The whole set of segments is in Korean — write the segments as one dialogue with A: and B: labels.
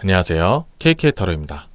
A: 안녕하세요. KK 타로입니다.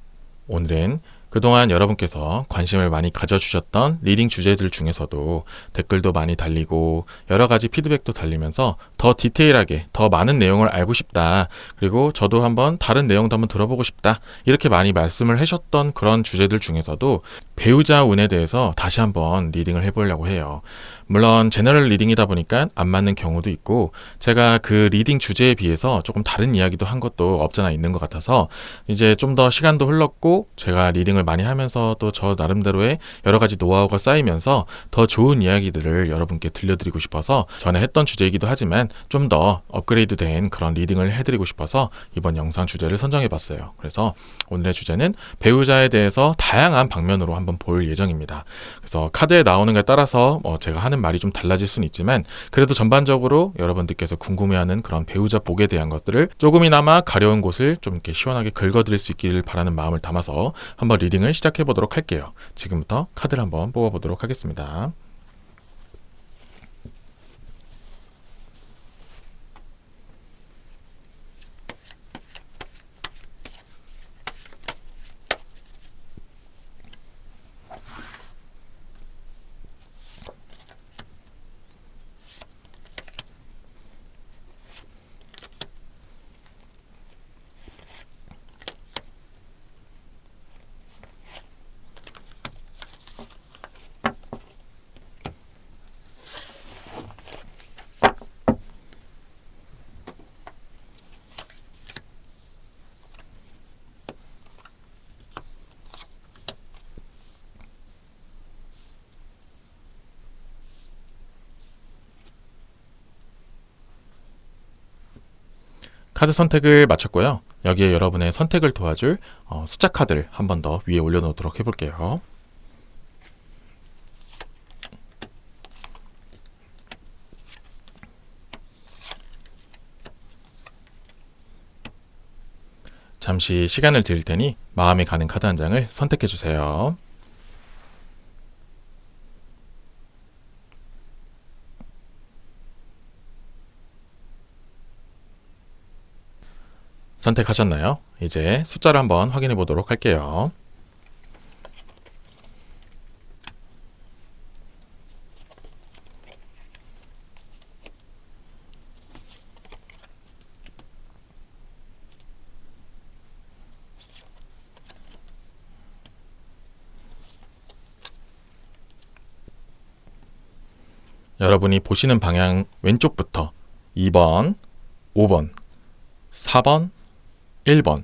A: 오늘은 그동안 여러분께서 관심을 많이 가져주셨던 리딩 주제들 중에서도 댓글도 많이 달리고 여러 가지 피드백도 달리면서 더 디테일하게 더 많은 내용을 알고 싶다. 그리고 저도 한번 다른 내용도 한번 들어보고 싶다. 이렇게 많이 말씀을 하셨던 그런 주제들 중에서도 배우자 운에 대해서 다시 한번 리딩을 해보려고 해요. 물론 제너럴 리딩이다 보니까 안 맞는 경우도 있고 제가 그 리딩 주제에 비해서 조금 다른 이야기도 한 것도 없잖아 있는 것 같아서 이제 좀 더 시간도 흘렀고 제가 리딩을 많이 하면서 또 저 나름대로의 여러 가지 노하우가 쌓이면서 더 좋은 이야기들을 여러분께 들려드리고 싶어서 전에 했던 주제이기도 하지만 좀 더 업그레이드된 그런 리딩을 해드리고 싶어서 이번 영상 주제를 선정해봤어요. 그래서 오늘의 주제는 배우자에 대해서 다양한 방면으로 한번 볼 예정입니다. 그래서 카드에 나오는 것에 따라서 제가 하는 말이 좀 달라질 수는 있지만 그래도 전반적으로 여러분들께서 궁금해하는 그런 배우자 복에 대한 것들을 조금이나마 가려운 곳을 좀 이렇게 시원하게 긁어드릴 수 있기를 바라는 마음을 담아서 한번 리딩을 시작해 보도록 할게요. 지금부터 카드를 한번 뽑아보도록 하겠습니다. 카드 선택을 마쳤고요. 여기에 여러분의 선택을 도와줄 숫자 카드를 한 번 더 위에 올려놓도록 해볼게요. 잠시 시간을 드릴 테니 마음에 가는 카드 한 장을 선택해 주세요. 선택하셨나요? 이제 숫자를 한번 확인해 보도록 할게요. 여러분이 보시는 방향 왼쪽부터 2번, 5번, 4번, 1번,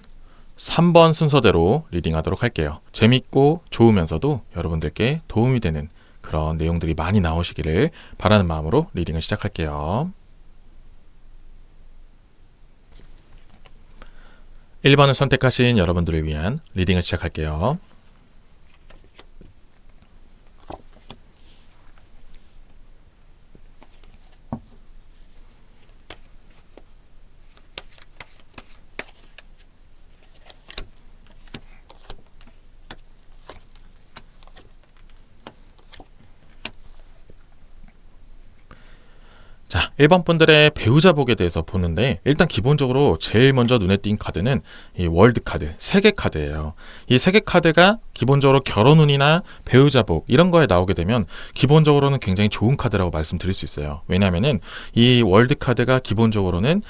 A: 3번 순서대로 리딩하도록 할게요. 재밌고 좋으면서도 여러분들께 도움이 되는 그런 내용들이 많이 나오시기를 바라는 마음으로 리딩을 시작할게요. 1번을 선택하신 여러분들을 위한 리딩을 시작할게요. 자, 1번 분들의 배우자 복에 대해서 보는데 일단 기본적으로 제일 먼저 눈에 띈 카드는 이 월드 카드, 세계 카드예요. 이 세계 카드가 기본적으로 결혼운이나 배우자 복 이런 거에 나오게 되면 기본적으로는 굉장히 좋은 카드라고 말씀드릴 수 있어요. 왜냐하면은 이 월드 카드가 기본적으로는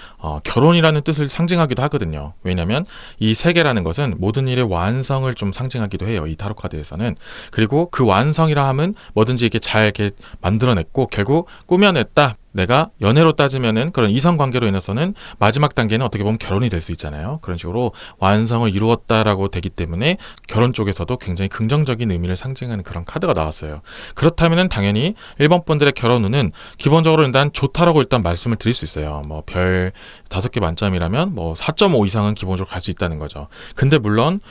A: 결혼이라는 뜻을 상징하기도 하거든요. 왜냐하면 이 세계라는 것은 모든 일의 완성을 좀 상징하기도 해요. 이 타로 카드에서는. 그리고 그 완성이라 함은 뭐든지 이렇게 잘 이렇게 만들어냈고 결국 꾸며냈다. 내가 연애로 따지면은 그런 이성 관계로 인해서는 마지막 단계는 어떻게 보면 결혼이 될 수 있잖아요. 그런 식으로 완성을 이루었다라고 되기 때문에 결혼 쪽에서도 굉장히 긍정적인 의미를 상징하는 그런 카드가 나왔어요. 그렇다면은 당연히 1번 분들의 결혼운은 기본적으로 일단 좋다라고 일단 말씀을 드릴 수 있어요. 뭐 별 5개 만점이라면 뭐 4.5 이상은 기본적으로 갈 수 있다는 거죠. 근데 물론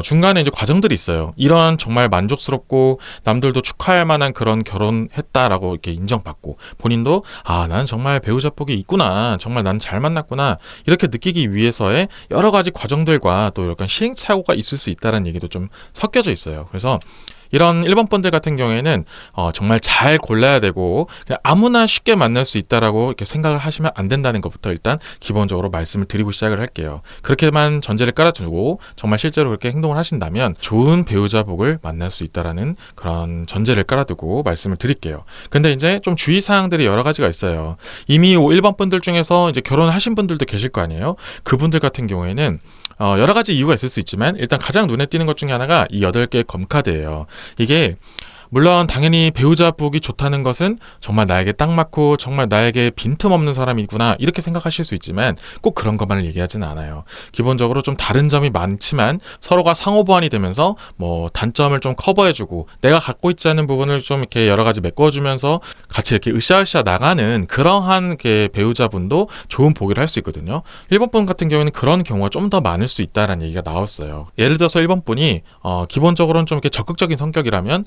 A: 중간에 이제 과정들이 있어요. 이런 정말 만족스럽고 남들도 축하할 만한 그런 결혼했다라고 이렇게 인정받고 본인도 나는 정말 배우자 복이 있구나. 정말 난 잘 만났구나. 이렇게 느끼기 위해서의 여러 가지 과정들과 또 약간 시행착오가 있을 수 있다는 얘기도 좀 섞여져 있어요. 그래서 이런 1번 분들 같은 경우에는 정말 잘 골라야 되고 그냥 아무나 쉽게 만날 수 있다라고 이렇게 생각을 하시면 안 된다는 것부터 일단 기본적으로 말씀을 드리고 시작을 할게요. 그렇게만 전제를 깔아두고 정말 실제로 그렇게 행동을 하신다면 좋은 배우자복을 만날 수 있다라는 그런 전제를 깔아두고 말씀을 드릴게요. 근데 이제 좀 주의사항들이 여러 가지가 있어요. 이미 1번 분들 중에서 이제 결혼을 하신 분들도 계실 거 아니에요. 그분들 같은 경우에는 여러 가지 이유가 있을 수 있지만 일단 가장 눈에 띄는 것 중에 하나가 이 8개의 검카드예요. 이게 물론 당연히 배우자복이 좋다는 것은 정말 나에게 딱 맞고 정말 나에게 빈틈없는 사람이구나 이렇게 생각하실 수 있지만 꼭 그런 것만을 얘기하지는 않아요. 기본적으로 좀 다른 점이 많지만 서로가 상호 보완이 되면서 뭐 단점을 좀 커버해주고 내가 갖고 있지 않은 부분을 좀 이렇게 여러 가지 메꿔주면서 같이 이렇게 으쌰으쌰 나가는 그러한 배우자분도 좋은 보기를 할 수 있거든요. 1번 분 같은 경우에는 그런 경우가 좀 더 많을 수 있다라는 얘기가 나왔어요. 예를 들어서 1번 분이 기본적으로는 좀 이렇게 적극적인 성격이라면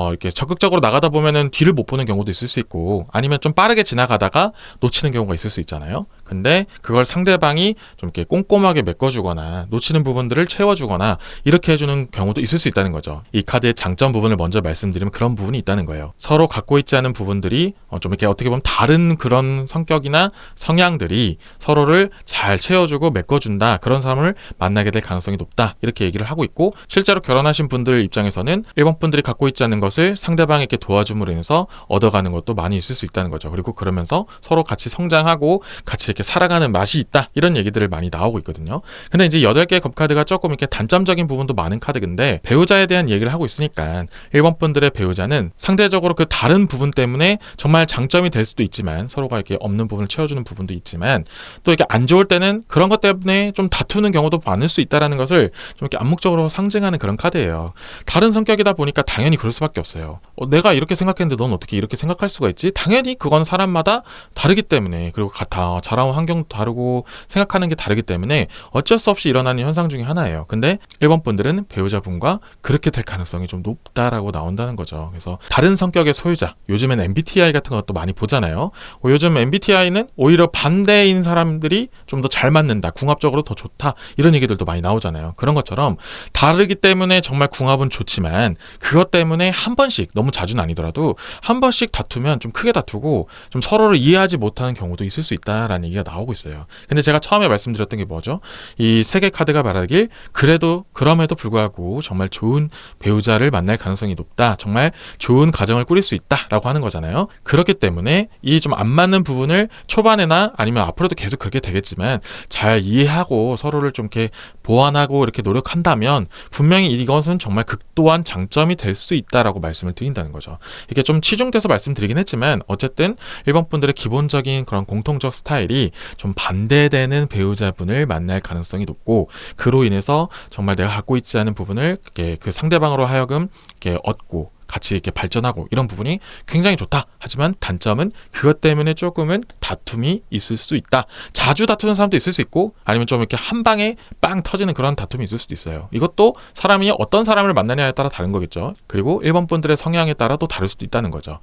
A: 이렇게 적극적으로 나가다 보면은 뒤를 못 보는 경우도 있을 수 있고 아니면 좀 빠르게 지나가다가 놓치는 경우가 있을 수 있잖아요. 근데 그걸 상대방이 좀 이렇게 꼼꼼하게 메꿔주거나 놓치는 부분들을 채워주거나 이렇게 해주는 경우도 있을 수 있다는 거죠. 이 카드의 장점 부분을 먼저 말씀드리면 그런 부분이 있다는 거예요. 서로 갖고 있지 않은 부분들이 좀 이렇게 어떻게 보면 다른 그런 성격이나 성향들이 서로를 잘 채워주고 메꿔준다. 그런 사람을 만나게 될 가능성이 높다. 이렇게 얘기를 하고 있고 실제로 결혼하신 분들 입장에서는 1번 분들이 갖고 있지 않는 것을 상대방에게 도와줌으로 인해서 얻어가는 것도 많이 있을 수 있다는 거죠. 그리고 그러면서 서로 같이 성장하고 같이 이렇게 살아가는 맛이 있다. 이런 얘기들을 많이 나오고 있거든요. 근데 이제 8개의 검카드가 조금 이렇게 단점적인 부분도 많은 카드인데 배우자에 대한 얘기를 하고 있으니까 1번 분들의 배우자는 상대적으로 그 다른 부분 때문에 정말 장점이 될 수도 있지만 서로가 이렇게 없는 부분을 채워주는 부분도 있지만 또 이렇게 안 좋을 때는 그런 것 때문에 좀 다투는 경우도 많을 수 있다라는 것을 좀 이렇게 암묵적으로 상징하는 그런 카드예요. 다른 성격이다 보니까 당연히 그럴 수밖에 없어요. 내가 이렇게 생각했는데 넌 어떻게 이렇게 생각할 수가 있지? 당연히 그건 사람마다 다르기 때문에 그리고 다 자라온 환경도 다르고 생각하는 게 다르기 때문에 어쩔 수 없이 일어나는 현상 중에 하나예요. 근데 1번 분들은 배우자분과 그렇게 될 가능성이 좀 높다라고 나온다는 거죠. 그래서 다른 성격의 소유자, 요즘엔 MBTI 같은 것도 많이 보잖아요. 요즘 MBTI는 오히려 반대인 사람들이 좀 더 잘 맞는다, 궁합적으로 더 좋다 이런 얘기들도 많이 나오잖아요. 그런 것처럼 다르기 때문에 정말 궁합은 좋지만 그것 때문에 한 번씩 너무 자주는 아니더라도 한 번씩 다투면 좀 크게 다투고 좀 서로를 이해하지 못하는 경우도 있을 수 있다라는 얘기가 나오고 있어요. 근데 제가 처음에 말씀드렸던 게 뭐죠? 이 3개 카드가 말하길 그럼에도 불구하고 정말 좋은 배우자를 만날 가능성이 높다. 정말 좋은 가정을 꾸릴 수 있다라고 하는 거잖아요. 그렇기 때문에 이 좀 안 맞는 부분을 초반에나 아니면 앞으로도 계속 그렇게 되겠지만 잘 이해하고 서로를 좀 이렇게 보완하고 이렇게 노력한다면 분명히 이것은 정말 극도한 장점이 될 수 있다라고 말씀을 드린다는 거죠. 이게 좀 치중돼서 말씀드리긴 했지만 어쨌든 1번 분들의 기본적인 그런 공통적 스타일이 좀 반대되는 배우자분을 만날 가능성이 높고 그로 인해서 정말 내가 갖고 있지 않은 부분을 이렇게 그 상대방으로 하여금 이렇게 얻고 같이 이렇게 발전하고 이런 부분이 굉장히 좋다. 하지만 단점은 그것 때문에 조금은 다툼이 있을 수 있다. 자주 다투는 사람도 있을 수 있고 아니면 좀 이렇게 한 방에 빵 터지는 그런 다툼이 있을 수도 있어요. 이것도 사람이 어떤 사람을 만나냐에 따라 다른 거겠죠. 그리고 1번 분들의 성향에 따라 또 다를 수도 있다는 거죠.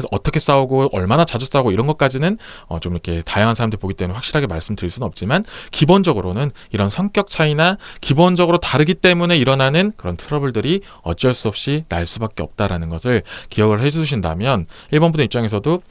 A: 어떻게 싸우고 얼마나 자주 싸우고 이런 것까지는 좀 이렇게 다양한 사람들이 보기 때문에 확실하게 말씀드릴 수는 없지만 기본적으로는 이런 성격 차이나 기본적으로 다르기 때문에 일어나는 그런 트러블들이 어쩔 수 없이 날 수밖에 없다라는 것을 기억을 해주신다면 1번 분의 입장에서도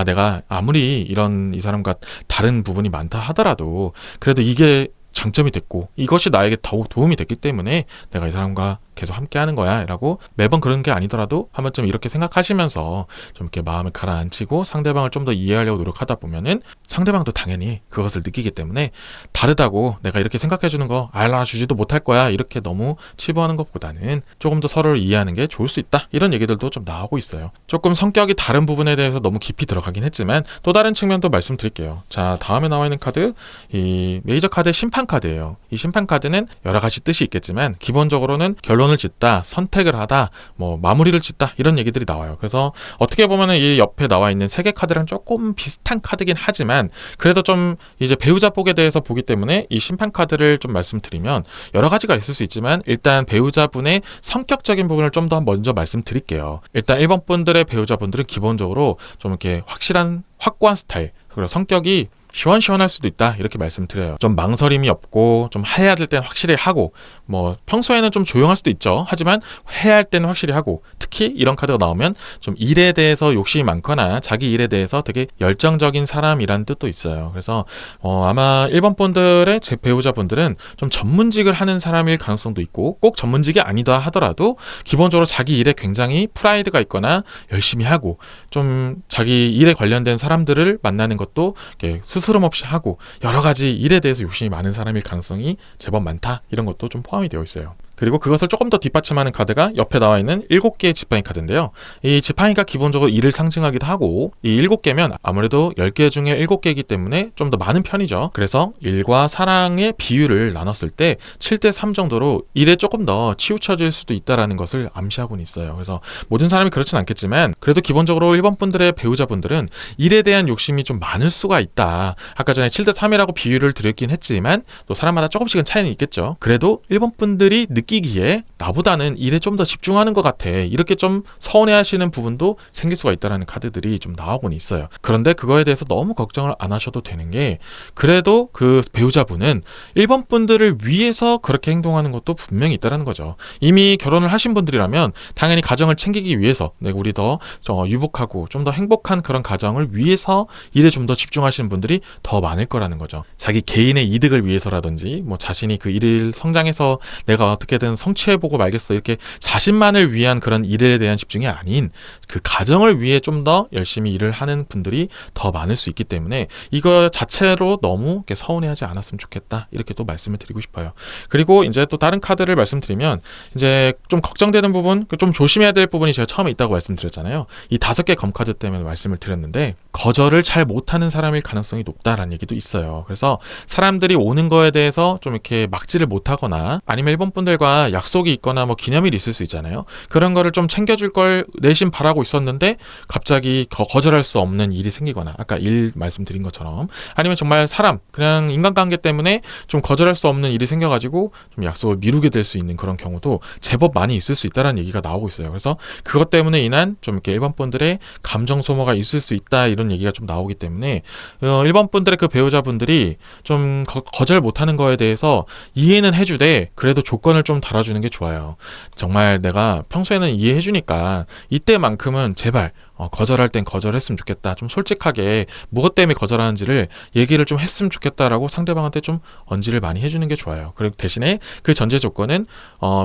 A: 내가 아무리 이 사람과 다른 부분이 많다 하더라도 그래도 이게 장점이 됐고 이것이 나에게 더욱 도움이 됐기 때문에 내가 이 사람과 계속 함께 하는 거야 라고 매번 그런 게 아니더라도 한 번쯤 이렇게 생각하시면서 좀 이렇게 마음을 가라앉히고 상대방을 좀 더 이해하려고 노력하다 보면은 상대방도 당연히 그것을 느끼기 때문에 다르다고 내가 이렇게 생각해주는 거 알아주지도 못할 거야 이렇게 너무 치부하는 것보다는 조금 더 서로를 이해하는 게 좋을 수 있다 이런 얘기들도 좀 나오고 있어요. 조금 성격이 다른 부분에 대해서 너무 깊이 들어가긴 했지만 또 다른 측면도 말씀드릴게요. 자, 다음에 나와 있는 카드 이 메이저 카드의 심판 카드예요. 이 심판 카드는 여러 가지 뜻이 있겠지만 기본적으로는 결론을 짓다, 선택을 하다, 마무리를 짓다 이런 얘기들이 나와요. 그래서 어떻게 보면은 이 옆에 나와 있는 3개 카드랑 조금 비슷한 카드긴 하지만 그래도 좀 이제 배우자복에 대해서 보기 때문에 이 심판 카드를 좀 말씀드리면 여러 가지가 있을 수 있지만 일단 배우자분의 성격적인 부분을 좀 더 먼저 말씀드릴게요. 일단 1번 분들의 배우자분들은 기본적으로 좀 이렇게 확실한 확고한 스타일 그리고 성격이 시원시원할 수도 있다 이렇게 말씀드려요. 좀 망설임이 없고 좀 해야 될 때는 확실히 하고 뭐 평소에는 좀 조용할 수도 있죠. 하지만 해야 할 때는 확실히 하고 특히 이런 카드가 나오면 좀 일에 대해서 욕심이 많거나 자기 일에 대해서 되게 열정적인 사람이라는 뜻도 있어요. 그래서 아마 1번 분들의 제 배우자분들은 좀 전문직을 하는 사람일 가능성도 있고 꼭 전문직이 아니다 하더라도 기본적으로 자기 일에 굉장히 프라이드가 있거나 열심히 하고 좀 자기 일에 관련된 사람들을 만나는 것도 스스럼 없이 하고 여러 가지 일에 대해서 욕심이 많은 사람일 가능성이 제법 많다. 이런 것도 좀 포함이 되어 있어요. 그리고 그것을 조금 더 뒷받침하는 카드가 옆에 나와 있는 7개의 지팡이 카드인데요. 이 지팡이가 기본적으로 일을 상징하기도 하고 이 7개면 아무래도 10개 중에 7개이기 때문에 좀 더 많은 편이죠. 그래서 일과 사랑의 비율을 나눴을 때 7대3 정도로 일에 조금 더 치우쳐질 수도 있다는 것을 암시하고는 있어요. 그래서 모든 사람이 그렇진 않겠지만 그래도 기본적으로 1번 분들의 배우자분들은 일에 대한 욕심이 좀 많을 수가 있다. 아까 전에 7대3이라고 비율을 드렸긴 했지만 또 사람마다 조금씩은 차이는 있겠죠. 그래도 1번 분들이 느끼기에 나보다는 일에 좀 더 집중하는 것 같아. 이렇게 좀 서운해하시는 부분도 생길 수가 있다는 카드들이 좀 나오곤 있어요. 그런데 그거에 대해서 너무 걱정을 안 하셔도 되는 게 그래도 그 배우자분은 1번 분들을 위해서 그렇게 행동하는 것도 분명히 있다는 거죠. 이미 결혼을 하신 분들이라면 당연히 가정을 챙기기 위해서 우리 더 유복하고 좀 더 행복한 그런 가정을 위해서 일에 좀 더 집중하시는 분들이 더 많을 거라는 거죠. 자기 개인의 이득을 위해서라든지 뭐 자신이 그 일을 성장해서 내가 어떻게든 성취해보고 말겠어 이렇게 자신만을 위한 그런 일에 대한 집중이 아닌 그 가정을 위해 좀 더 열심히 일을 하는 분들이 더 많을 수 있기 때문에 이거 자체로 너무 이렇게 서운해하지 않았으면 좋겠다 이렇게 또 말씀을 드리고 싶어요. 그리고 이제 또 다른 카드를 말씀드리면 이제 좀 걱정되는 부분, 좀 조심해야 될 부분이 제가 처음에 있다고 말씀드렸잖아요. 이 5개 검카드 때문에 말씀을 드렸는데 거절을 잘 못하는 사람일 가능성이 높다라는 얘기도 있어요. 그래서 사람들이 오는 거에 대해서 좀 이렇게 막지를 못하거나 아니면 1번 분들과 약속이 있거나 뭐 기념일이 있을 수 있잖아요. 그런 거를 좀 챙겨줄 걸 내심 바라고 있었는데 갑자기 거절할 수 없는 일이 생기거나 아까 일 말씀드린 것처럼 아니면 정말 사람 그냥 인간관계 때문에 좀 거절할 수 없는 일이 생겨가지고 좀 약속을 미루게 될 수 있는 그런 경우도 제법 많이 있을 수 있다는 얘기가 나오고 있어요. 그래서 그것 때문에 인한 좀 이렇게 1번 분들의 감정 소모가 있을 수 있다 이런 얘기가 좀 나오기 때문에 1번 분들의 그 배우자분들이 좀 거절 못하는 거에 대해서 이해는 해주되 그래도 조건을 좀 달아주는 게 좋아요. 정말 내가 평소에는 이해해주니까 이때만큼은 제발 거절할 땐 거절했으면 좋겠다. 좀 솔직하게 무엇 때문에 거절하는지를 얘기를 좀 했으면 좋겠다라고 상대방한테 좀 언지를 많이 해주는 게 좋아요. 그리고 대신에 그 전제 조건은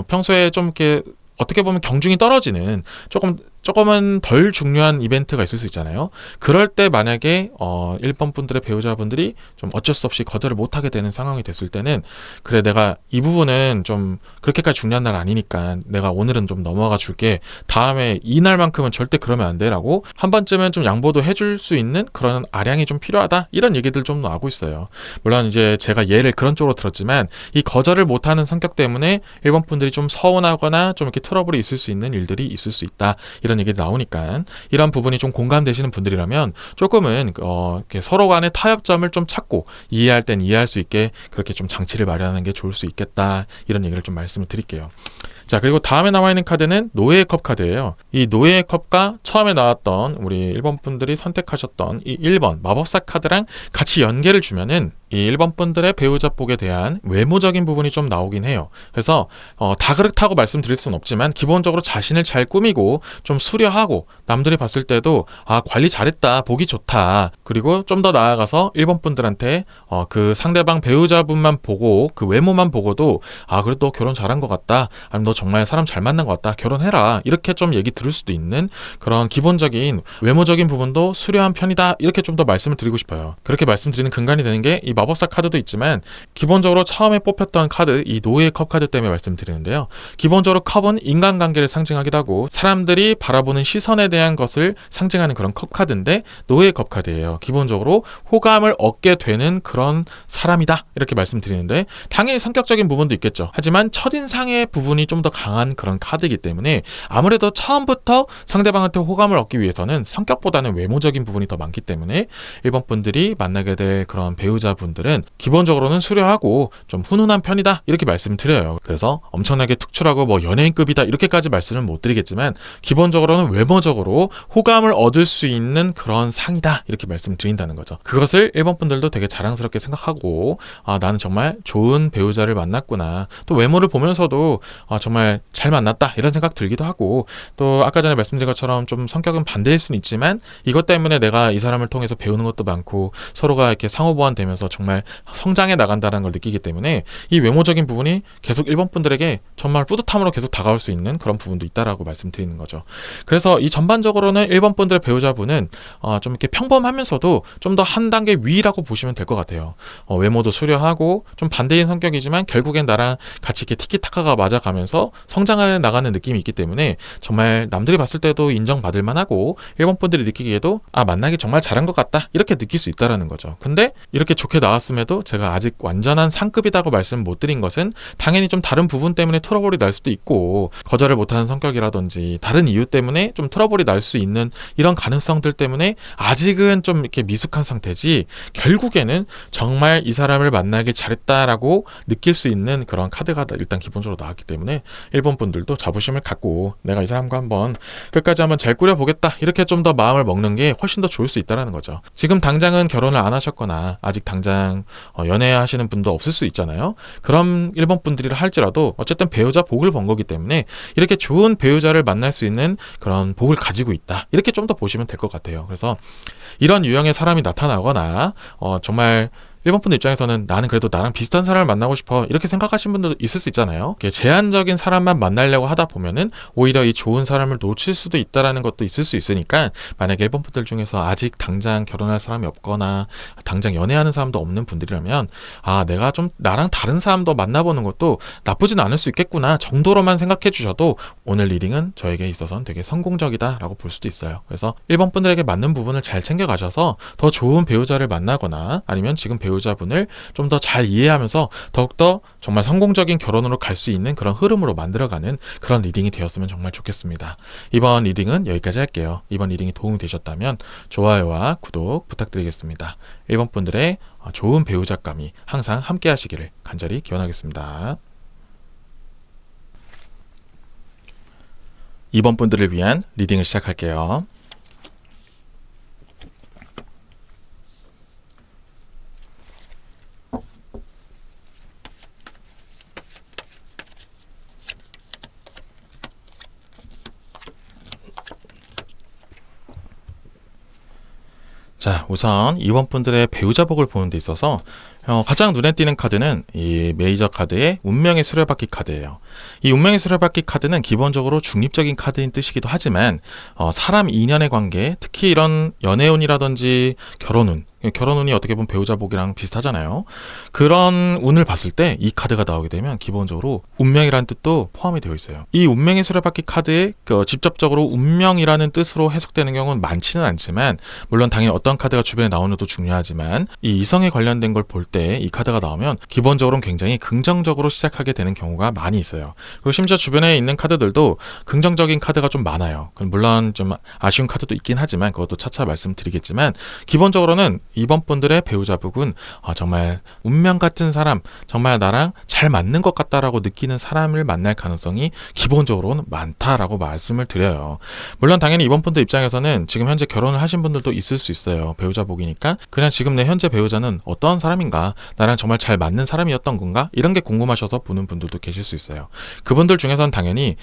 A: 평소에 좀 이렇게 어떻게 보면 경중이 떨어지는 조금은 덜 중요한 이벤트가 있을 수 있잖아요. 그럴 때 만약에 1번 분들의 배우자분들이 좀 어쩔 수 없이 거절을 못하게 되는 상황이 됐을 때는 그래 내가 이 부분은 좀 그렇게까지 중요한 날 아니니까 내가 오늘은 좀 넘어가 줄게. 다음에 이날만큼은 절대 그러면 안 돼라고 한 번쯤은 좀 양보도 해줄 수 있는 그런 아량이 좀 필요하다. 이런 얘기들 좀 나오고 있어요. 물론 이제 제가 예를 그런 쪽으로 들었지만 이 거절을 못하는 성격 때문에 1번 분들이 좀 서운하거나 좀 이렇게 트러블이 있을 수 있는 일들이 있을 수 있다. 이런 얘기 나오니까 이런 부분이 좀 공감되시는 분들이라면 조금은 이렇게 서로 간의 타협점을 좀 찾고 이해할 땐 이해할 수 있게 그렇게 좀 장치를 마련하는 게 좋을 수 있겠다 이런 얘기를 좀 말씀을 드릴게요. 자, 그리고 다음에 나와 있는 카드는 노예의 컵 카드예요. 이 노예의 컵과 처음에 나왔던 우리 1번 분들이 선택하셨던 이 1번 마법사 카드랑 같이 연계를 주면은 이 1번 분들의 배우자 복에 대한 외모적인 부분이 좀 나오긴 해요. 그래서 다 그렇다고 말씀드릴 수는 없지만 기본적으로 자신을 잘 꾸미고 좀 수려하고 남들이 봤을 때도 관리 잘했다, 보기 좋다. 그리고 좀 더 나아가서 1번 분들한테 그 상대방 배우자분만 보고 그 외모만 보고도 그래도 너 결혼 잘한 것 같다. 아니면 너 정말 사람 잘 만난 것 같다. 결혼해라. 이렇게 좀 얘기 들을 수도 있는 그런 기본적인 외모적인 부분도 수려한 편이다. 이렇게 좀 더 말씀을 드리고 싶어요. 그렇게 말씀드리는 근간이 되는 게 이 마법사 카드도 있지만 기본적으로 처음에 뽑혔던 카드 이 노예의 컵 카드 때문에 말씀드리는데요. 기본적으로 컵은 인간관계를 상징하기도 하고 사람들이 바라보는 시선에 대한 것을 상징하는 그런 컵 카드인데 노예의 컵 카드예요. 기본적으로 호감을 얻게 되는 그런 사람이다 이렇게 말씀드리는데 당연히 성격적인 부분도 있겠죠. 하지만 첫인상의 부분이 좀 더 더 강한 그런 카드이기 때문에 아무래도 처음부터 상대방한테 호감을 얻기 위해서는 성격보다는 외모적인 부분이 더 많기 때문에 1번 분들이 만나게 될 그런 배우자분들은 기본적으로는 수려하고 좀 훈훈한 편이다 이렇게 말씀드려요. 그래서 엄청나게 특출하고 뭐 연예인급이다 이렇게까지 말씀은 못 드리겠지만 기본적으로는 외모적으로 호감을 얻을 수 있는 그런 상이다 이렇게 말씀드린다는 거죠. 그것을 1번 분들도 되게 자랑스럽게 생각하고 나는 정말 좋은 배우자를 만났구나, 또 외모를 보면서도 정말 잘 만났다 이런 생각 들기도 하고, 또 아까 전에 말씀드린 것처럼 좀 성격은 반대일 수는 있지만 이것 때문에 내가 이 사람을 통해서 배우는 것도 많고 서로가 이렇게 상호보완되면서 정말 성장해 나간다는 걸 느끼기 때문에 이 외모적인 부분이 계속 1번 분들에게 정말 뿌듯함으로 계속 다가올 수 있는 그런 부분도 있다라고 말씀드리는 거죠. 그래서 이 전반적으로는 1번 분들의 배우자분은 좀 이렇게 평범하면서도 좀 더 한 단계 위라고 보시면 될 것 같아요. 외모도 수려하고 좀 반대인 성격이지만 결국엔 나랑 같이 이렇게 티키타카가 맞아가면서 성장해 나가는 느낌이 있기 때문에 정말 남들이 봤을 때도 인정받을 만하고 1번 분들이 느끼기에도 만나기 정말 잘한 것 같다 이렇게 느낄 수 있다라는 거죠. 근데 이렇게 좋게 나왔음에도 제가 아직 완전한 상급이라고 말씀 못 드린 것은 당연히 좀 다른 부분 때문에 트러블이 날 수도 있고, 거절을 못하는 성격이라든지 다른 이유 때문에 좀 트러블이 날 수 있는 이런 가능성들 때문에 아직은 좀 이렇게 미숙한 상태지, 결국에는 정말 이 사람을 만나길 잘했다라고 느낄 수 있는 그런 카드가 일단 기본적으로 나왔기 때문에 1번 분들도 자부심을 갖고 내가 이 사람과 한번 끝까지 한번 잘 꾸려보겠다 이렇게 좀 더 마음을 먹는 게 훨씬 더 좋을 수 있다는 거죠. 지금 당장은 결혼을 안 하셨거나 아직 당장 연애하시는 분도 없을 수 있잖아요. 그럼 1번 분들이라 할지라도 어쨌든 배우자 복을 번 거기 때문에 이렇게 좋은 배우자를 만날 수 있는 그런 복을 가지고 있다 이렇게 좀 더 보시면 될 것 같아요. 그래서 이런 유형의 사람이 나타나거나 정말 1번 분들 입장에서는 나는 그래도 나랑 비슷한 사람을 만나고 싶어 이렇게 생각하시는 분들도 있을 수 있잖아요. 제한적인 사람만 만나려고 하다 보면은 오히려 이 좋은 사람을 놓칠 수도 있다라는 것도 있을 수 있으니까, 만약에 1번 분들 중에서 아직 당장 결혼할 사람이 없거나 당장 연애하는 사람도 없는 분들이라면 내가 좀 나랑 다른 사람도 만나보는 것도 나쁘진 않을 수 있겠구나 정도로만 생각해 주셔도 오늘 리딩은 저에게 있어서는 되게 성공적이다 라고 볼 수도 있어요. 그래서 1번 분들에게 맞는 부분을 잘 챙겨 가셔서 더 좋은 배우자를 만나거나 아니면 지금 배우자분을 좀 더 잘 이해하면서 더욱더 정말 성공적인 결혼으로 갈 수 있는 그런 흐름으로 만들어가는 그런 리딩이 되었으면 정말 좋겠습니다. 이번 리딩은 여기까지 할게요. 이번 리딩이 도움이 되셨다면 좋아요와 구독 부탁드리겠습니다. 1번 분들의 좋은 배우자감이 항상 함께 하시기를 간절히 기원하겠습니다. 2번 분들을 위한 리딩을 시작할게요. 자, 우선 2번 분들의 배우자복을 보는 데 있어서 가장 눈에 띄는 카드는 이 메이저 카드의 운명의 수레바퀴 카드예요. 이 운명의 수레바퀴 카드는 기본적으로 중립적인 카드인 뜻이기도 하지만 사람 인연의 관계, 특히 이런 연애운이라든지 결혼운이 어떻게 보면 배우자복이랑 비슷하잖아요. 그런 운을 봤을 때 이 카드가 나오게 되면 기본적으로 운명이라는 뜻도 포함이 되어 있어요. 이 운명의 수레바퀴 카드에 직접적으로 운명이라는 뜻으로 해석되는 경우는 많지는 않지만, 물론 당연히 어떤 카드가 주변에 나오는 것도 중요하지만 이 이성에 관련된 걸 볼 때 이 카드가 나오면 기본적으로는 굉장히 긍정적으로 시작하게 되는 경우가 많이 있어요. 그리고 심지어 주변에 있는 카드들도 긍정적인 카드가 좀 많아요. 물론 좀 아쉬운 카드도 있긴 하지만 그것도 차차 말씀드리겠지만, 기본적으로는 2번 분들의 배우자복은 정말 운명 같은 사람, 정말 나랑 잘 맞는 것 같다라고 느끼는 사람을 만날 가능성이 기본적으로는 많다라고 말씀을 드려요. 물론 당연히 2번 분들 입장에서는 지금 현재 결혼을 하신 분들도 있을 수 있어요. 배우자복이니까 그냥 지금 내 현재 배우자는 어떤 사람인가, 나랑 정말 잘 맞는 사람이었던 건가, 이런 게 궁금하셔서 보는 분들도 계실 수 있어요. 그분들 중에서는 당연히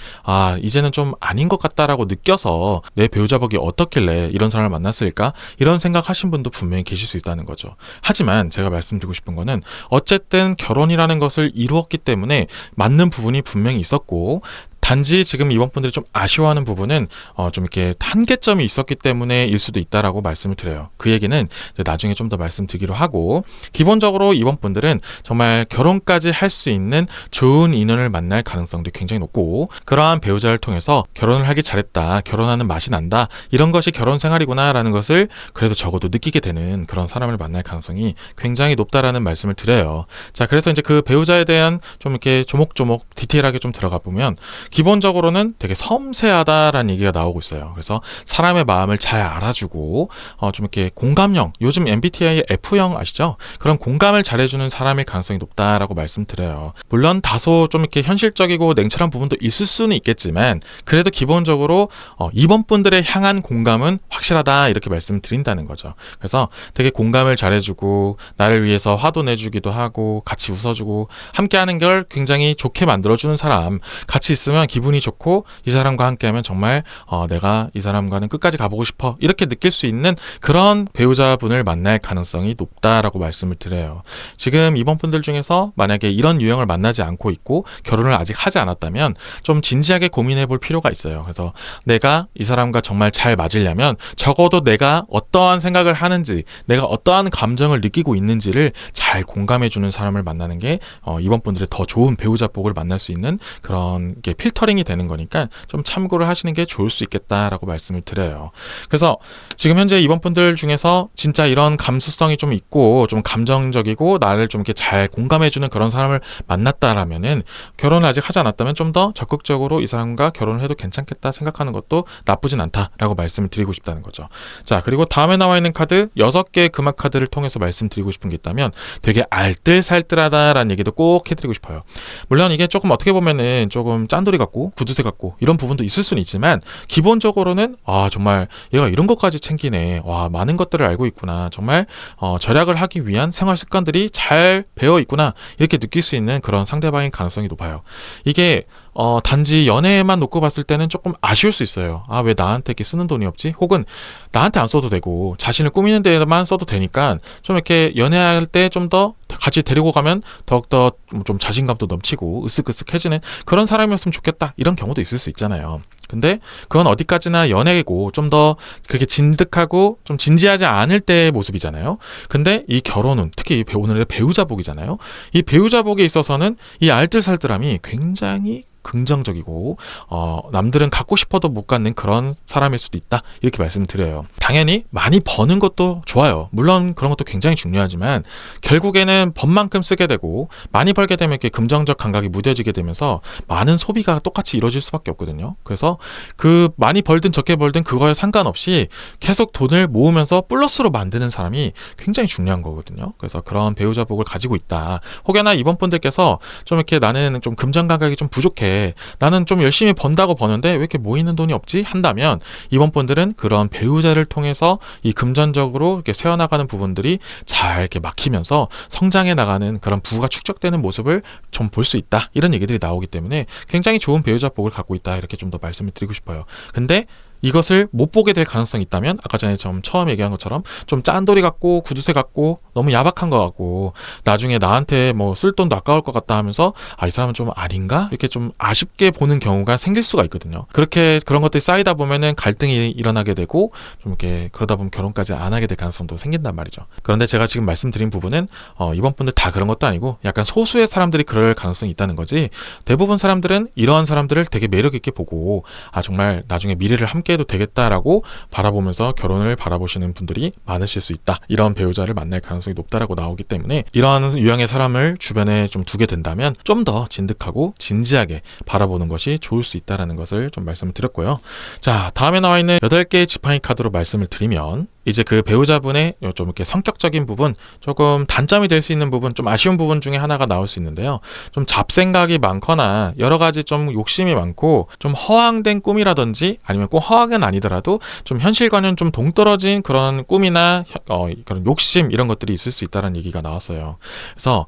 A: 이제는 좀 아닌 것 같다라고 느껴서 내 배우자복이 어떻길래 이런 사람을 만났을까, 이런 생각하신 분도 분명히 계실 수 있다는 거죠. 하지만 제가 말씀드리고 싶은 거는 어쨌든 결혼이라는 것을 이루었기 때문에 맞는 부분이 분명히 있었고, 단지 지금 이번 분들이 좀 아쉬워하는 부분은 좀 이렇게 한계점이 있었기 때문에일 수도 있다라고 말씀을 드려요. 그 얘기는 이제 나중에 좀 더 말씀드리기로 하고, 기본적으로 이번 분들은 정말 결혼까지 할 수 있는 좋은 인연을 만날 가능성도 굉장히 높고, 그러한 배우자를 통해서 결혼을 하기 잘했다, 결혼하는 맛이 난다, 이런 것이 결혼 생활이구나 라는 것을 그래도 적어도 느끼게 되는 그런 사람을 만날 가능성이 굉장히 높다라는 말씀을 드려요. 자, 그래서 이제 그 배우자에 대한 좀 이렇게 조목조목 디테일하게 좀 들어가 보면, 기본적으로는 되게 섬세하다라는 얘기가 나오고 있어요. 그래서 사람의 마음을 잘 알아주고 좀 이렇게 공감형, 요즘 MBTI의 F형 아시죠? 그런 공감을 잘해주는 사람일 가능성이 높다라고 말씀드려요. 물론 다소 좀 이렇게 현실적이고 냉철한 부분도 있을 수는 있겠지만, 그래도 기본적으로 이번 분들의 향한 공감은 확실하다, 이렇게 말씀드린다는 거죠. 그래서 되게 공감을 잘해주고 나를 위해서 화도 내주기도 하고 같이 웃어주고 함께하는 걸 굉장히 좋게 만들어주는 사람, 같이 있으면 기분이 좋고 이 사람과 함께하면 정말 내가 이 사람과는 끝까지 가보고 싶어, 이렇게 느낄 수 있는 그런 배우자분을 만날 가능성이 높다라고 말씀을 드려요. 지금 이번 분들 중에서 만약에 이런 유형을 만나지 않고 있고 결혼을 아직 하지 않았다면 좀 진지하게 고민해 볼 필요가 있어요. 그래서 내가 이 사람과 정말 잘 맞으려면 적어도 내가 어떠한 생각을 하는지, 내가 어떠한 감정을 느끼고 있는지를 잘 공감해주는 사람을 만나는 게 이번 분들의 더 좋은 배우자 복을 만날 수 있는 그런 게 필터링이 되는 거니까 좀 참고를 하시는 게 좋을 수 있겠다라고 말씀을 드려요. 그래서 지금 현재 이번 분들 중에서 진짜 이런 감수성이 좀 있고 좀 감정적이고 나를 좀 이렇게 잘 공감해주는 그런 사람을 만났다라면은, 결혼을 아직 하지 않았다면 좀 더 적극적으로 이 사람과 결혼을 해도 괜찮겠다 생각하는 것도 나쁘진 않다라고 말씀을 드리고 싶다는 거죠. 자, 그리고 다음에 나와 있는 카드 6개의 금화 카드를 통해서 말씀드리고 싶은 게 있다면, 되게 알뜰살뜰하다라는 얘기도 꼭 해드리고 싶어요. 물론 이게 조금 어떻게 보면은 조금 짠돌이 같고 구두쇠 같고 이런 부분도 있을 수는 있지만, 기본적으로는 정말 얘가 이런 것까지 챙기네, 많은 것들을 알고 있구나, 정말 절약을 하기 위한 생활 습관들이 잘 배어 있구나, 이렇게 느낄 수 있는 그런 상대방의 가능성이 높아요. 이게 단지 연애에만 놓고 봤을 때는 조금 아쉬울 수 있어요. 왜 나한테 이렇게 쓰는 돈이 없지? 혹은 나한테 안 써도 되고 자신을 꾸미는 데만 써도 되니까 좀 이렇게 연애할 때 좀 더 같이 데리고 가면 더욱더 좀 자신감도 넘치고 으쓱으쓱해지는 그런 사람이었으면 좋겠다, 이런 경우도 있을 수 있잖아요. 근데 그건 어디까지나 연애고 좀 더 그렇게 진득하고 좀 진지하지 않을 때의 모습이잖아요. 근데 이 결혼은 특히 오늘의 배우자복이잖아요. 이 배우자복에 있어서는 이 알뜰살뜰함이 굉장히 긍정적이고 남들은 갖고 싶어도 못 갖는 그런 사람일 수도 있다, 이렇게 말씀을 드려요. 당연히 많이 버는 것도 좋아요. 물론 그런 것도 굉장히 중요하지만 결국에는 번만큼 쓰게 되고 많이 벌게 되면 이렇게 금전적 감각이 무뎌지게 되면서 많은 소비가 똑같이 이루어질 수밖에 없거든요. 그래서 그 많이 벌든 적게 벌든 그거에 상관없이 계속 돈을 모으면서 플러스로 만드는 사람이 굉장히 중요한 거거든요. 그래서 그런 배우자 복을 가지고 있다. 혹여나 이번 분들께서 좀 이렇게 나는 좀 금전 감각이 좀 부족해, 나는 좀 열심히 번다고 버는데 왜 이렇게 모이는 돈이 없지? 한다면 이번 분들은 그런 배우자를 통해서 이 금전적으로 이렇게 세워나가는 부분들이 잘 이렇게 막히면서 성장해 나가는 그런 부가 축적되는 모습을 좀 볼 수 있다, 이런 얘기들이 나오기 때문에 굉장히 좋은 배우자 복을 갖고 있다, 이렇게 좀 더 말씀을 드리고 싶어요. 근데 이것을 못 보게 될 가능성이 있다면, 아까 전에 처음 얘기한 것처럼 좀 짠돌이 같고 구두쇠 같고 너무 야박한 것 같고 나중에 나한테 뭐 쓸 돈도 아까울 것 같다 하면서 이 사람은 좀 아닌가? 이렇게 좀 아쉽게 보는 경우가 생길 수가 있거든요. 그렇게 그런 것들이 쌓이다 보면은 갈등이 일어나게 되고 좀 이렇게 그러다 보면 결혼까지 안 하게 될 가능성도 생긴단 말이죠. 그런데 제가 지금 말씀드린 부분은 이번 분들 다 그런 것도 아니고 약간 소수의 사람들이 그럴 가능성이 있다는 거지, 대부분 사람들은 이러한 사람들을 되게 매력 있게 보고 정말 나중에 미래를 함께 해도 되겠다라고 바라보면서 결혼을 바라보시는 분들이 많으실 수 있다, 이런 배우자를 만날 가능성이 높다라고 나오기 때문에 이러한 유형의 사람을 주변에 좀 두게 된다면 좀 더 진득하고 진지하게 바라보는 것이 좋을 수 있다는 것을 좀 말씀을 드렸고요. 자, 다음에 나와 있는 8개의 지팡이 카드로 말씀을 드리면, 이제 그 배우자분의 좀 이렇게 성격적인 부분, 조금 단점이 될 수 있는 부분, 좀 아쉬운 부분 중에 하나가 나올 수 있는데요. 좀 잡생각이 많거나 여러 가지 좀 욕심이 많고 좀 허황된 꿈이라든지, 아니면 꼭 허황은 아니더라도 좀 현실과는 좀 동떨어진 그런 꿈이나 그런 욕심, 이런 것들이 있을 수 있다는 얘기가 나왔어요. 그래서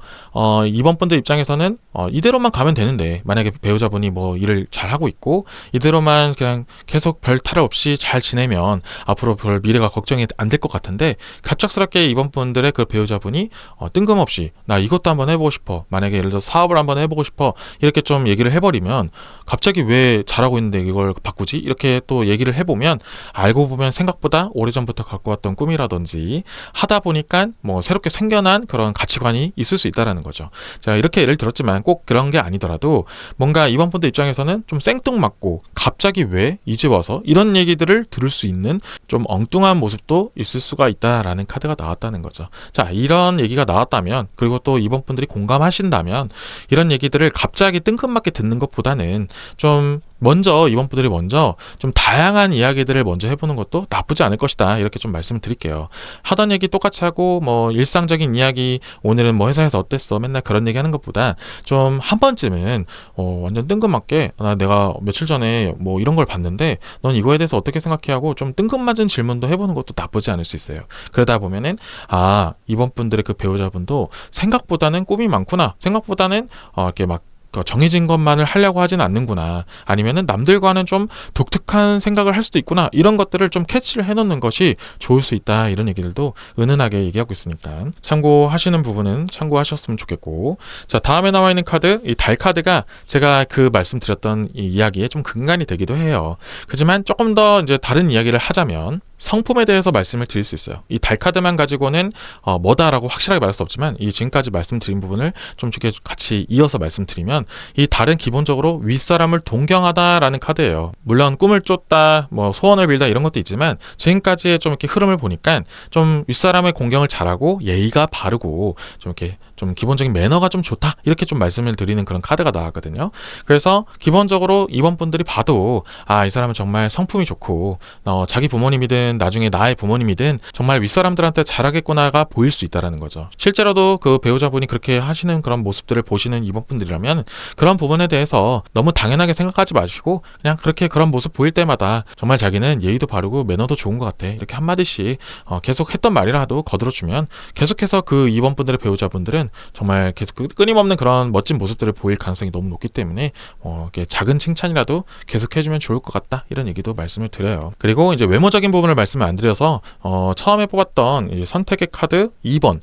A: 이번 분들 입장에서는 이대로만 가면 되는데, 만약에 배우자분이 뭐 일을 잘 하고 있고 이대로만 그냥 계속 별 탈 없이 잘 지내면 앞으로 별 미래가 걱정이 진행이 안 될 것 같은데 갑작스럽게 이번 분들의 그 배우자분이 뜬금없이 나 이것도 한번 해보고 싶어, 만약에 예를 들어서 사업을 한번 해보고 싶어 이렇게 좀 얘기를 해버리면 갑자기 왜 잘하고 있는데 이걸 바꾸지? 이렇게 또 얘기를 해보면 알고 보면 생각보다 오래전부터 갖고 왔던 꿈이라든지 하다 보니까 뭐 새롭게 생겨난 그런 가치관이 있을 수 있다라는 거죠. 자, 이렇게 예를 들었지만 꼭 그런 게 아니더라도 뭔가 이번 분들 입장에서는 좀 생뚱맞고 갑자기 왜 이제 와서 이런 얘기들을 들을 수 있는 좀 엉뚱한 모습도 있을 수가 있다라는 카드가 나왔다는 거죠. 자, 이런 얘기가 나왔다면, 그리고 또 이번 분들이 공감하신다면 이런 얘기들을 갑자기 뜬금맞게 듣는 것보다는 좀 이번 분들이 먼저 좀 다양한 이야기들을 먼저 해보는 것도 나쁘지 않을 것이다, 이렇게 좀 말씀을 드릴게요. 하던 얘기 똑같이 하고 뭐 일상적인 이야기, 오늘은 뭐 회사에서 어땠어, 맨날 그런 얘기 하는 것보다 좀 한 번쯤은 완전 뜬금맞게 내가 며칠 전에 뭐 이런 걸 봤는데 넌 이거에 대해서 어떻게 생각해 하고 좀 뜬금맞은 질문도 해보는 것도 나쁘지 않을 수 있어요. 그러다 보면은 이번 분들의 그 배우자분도 생각보다는 꿈이 많구나, 생각보다는 이렇게 막 정해진 것만을 하려고 하진 않는구나, 아니면은 남들과는 좀 독특한 생각을 할 수도 있구나, 이런 것들을 좀 캐치를 해놓는 것이 좋을 수 있다, 이런 얘기들도 은은하게 얘기하고 있으니까 참고하시는 부분은 참고하셨으면 좋겠고. 자, 다음에 나와 있는 카드, 이 달 카드가 제가 그 말씀드렸던 이 이야기에 좀 근간이 되기도 해요. 그렇지만 조금 더 이제 다른 이야기를 하자면 성품에 대해서 말씀을 드릴 수 있어요. 이 달 카드만 가지고는 뭐다라고 확실하게 말할 수 없지만 이 지금까지 말씀드린 부분을 좀 이렇게 같이 이어서 말씀드리면, 이 달은 기본적으로 윗사람을 동경하다라는 카드예요. 물론 꿈을 쫓다, 뭐 소원을 빌다 이런 것도 있지만 지금까지의 좀 이렇게 흐름을 보니까 좀 윗사람의 공경을 잘하고 예의가 바르고 좀 이렇게 좀 기본적인 매너가 좀 좋다, 이렇게 좀 말씀을 드리는 그런 카드가 나왔거든요. 그래서 기본적으로 이번 분들이 봐도 이 사람은 정말 성품이 좋고 자기 부모님이든 나중에 나의 부모님이든 정말 윗사람들한테 잘하겠구나가 보일 수 있다라는 거죠. 실제로도 그 배우자분이 그렇게 하시는 그런 모습들을 보시는 이번 분들이라면 그런 부분에 대해서 너무 당연하게 생각하지 마시고 그냥 그렇게 그런 모습 보일 때마다 정말 자기는 예의도 바르고 매너도 좋은 것 같아, 이렇게 한마디씩 계속 했던 말이라도 거들어주면 계속해서 그 이번 분들의 배우자분들은 정말 계속 끊임없는 그런 멋진 모습들을 보일 가능성이 너무 높기 때문에 이렇게 작은 칭찬이라도 계속 해주면 좋을 것 같다, 이런 얘기도 말씀을 드려요. 그리고 이제 외모적인 부분을 말씀을 안 드려서 처음에 뽑았던 이 선택의 카드 2번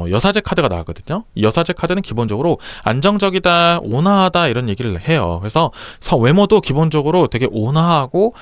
A: 여사제 카드가 나왔거든요. 이 여사제 카드는 기본적으로 안정적이다, 온화하다 이런 얘기를 해요. 그래서 외모도 기본적으로 되게 온화하고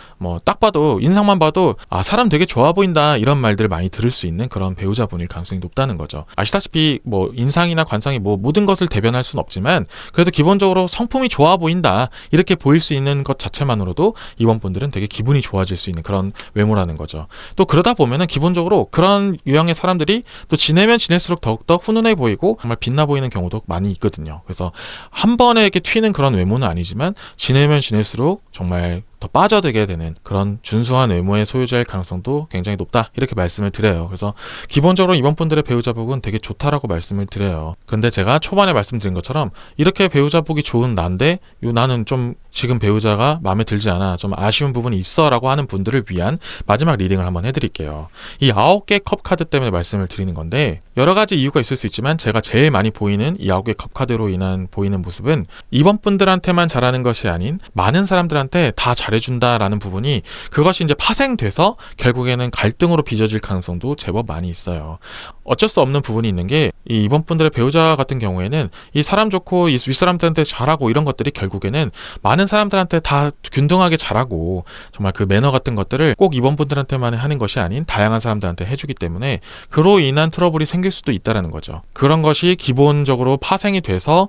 A: 딱 봐도 인상만 봐도 사람 되게 좋아 보인다, 이런 말들을 많이 들을 수 있는 그런 배우자분일 가능성이 높다는 거죠. 아시다시피 인상이나 관상이 모든 것을 대변할 수는 없지만 그래도 기본적으로 성품이 좋아 보인다, 이렇게 보일 수 있는 것 자체만으로도 이번 분들은 되게 기분이 좋아질 수 있는 그런 외모라는 거죠. 또 그러다 보면은 기본적으로 그런 유형의 사람들이 또 지내면 지낼수록 더욱더 훈훈해 보이고 정말 빛나 보이는 경우도 많이 있거든요. 그래서 한 번에 이렇게 튀는 그런 외모는 아니지만 지내면 지낼수록 정말 더 빠져들게 되는 그런 준수한 외모의 소유자일 가능성도 굉장히 높다, 이렇게 말씀을 드려요. 그래서 기본적으로 이번 분들의 배우자복은 되게 좋다라고 말씀을 드려요. 근데 제가 초반에 말씀드린 것처럼 이렇게 배우자복이 좋은 난데 나는 좀 지금 배우자가 마음에 들지 않아, 좀 아쉬운 부분이 있어 라고 하는 분들을 위한 마지막 리딩을 한번 해드릴게요. 이 9개 컵 카드 때문에 말씀을 드리는 건데 여러 가지 이유가 있을 수 있지만 제가 제일 많이 보이는 이 9개 컵 카드로 인한 보이는 모습은 이번 분들한테만 잘하는 것이 아닌 많은 사람들한테 다 잘해준다라는 부분이, 그것이 이제 파생돼서 결국에는 갈등으로 빚어질 가능성도 제법 많이 있어요. 어쩔 수 없는 부분이 있는 게 이번 분들의 배우자 같은 경우에는 이 사람 좋고 이 윗사람들한테 잘하고 이런 것들이 결국에는 많은 사람들한테 다 균등하게 잘하고 정말 그 매너 같은 것들을 꼭 이번 분들한테만 하는 것이 아닌 다양한 사람들한테 해주기 때문에 그로 인한 트러블이 생길 수도 있다는 거죠. 그런 것이 기본적으로 파생이 돼서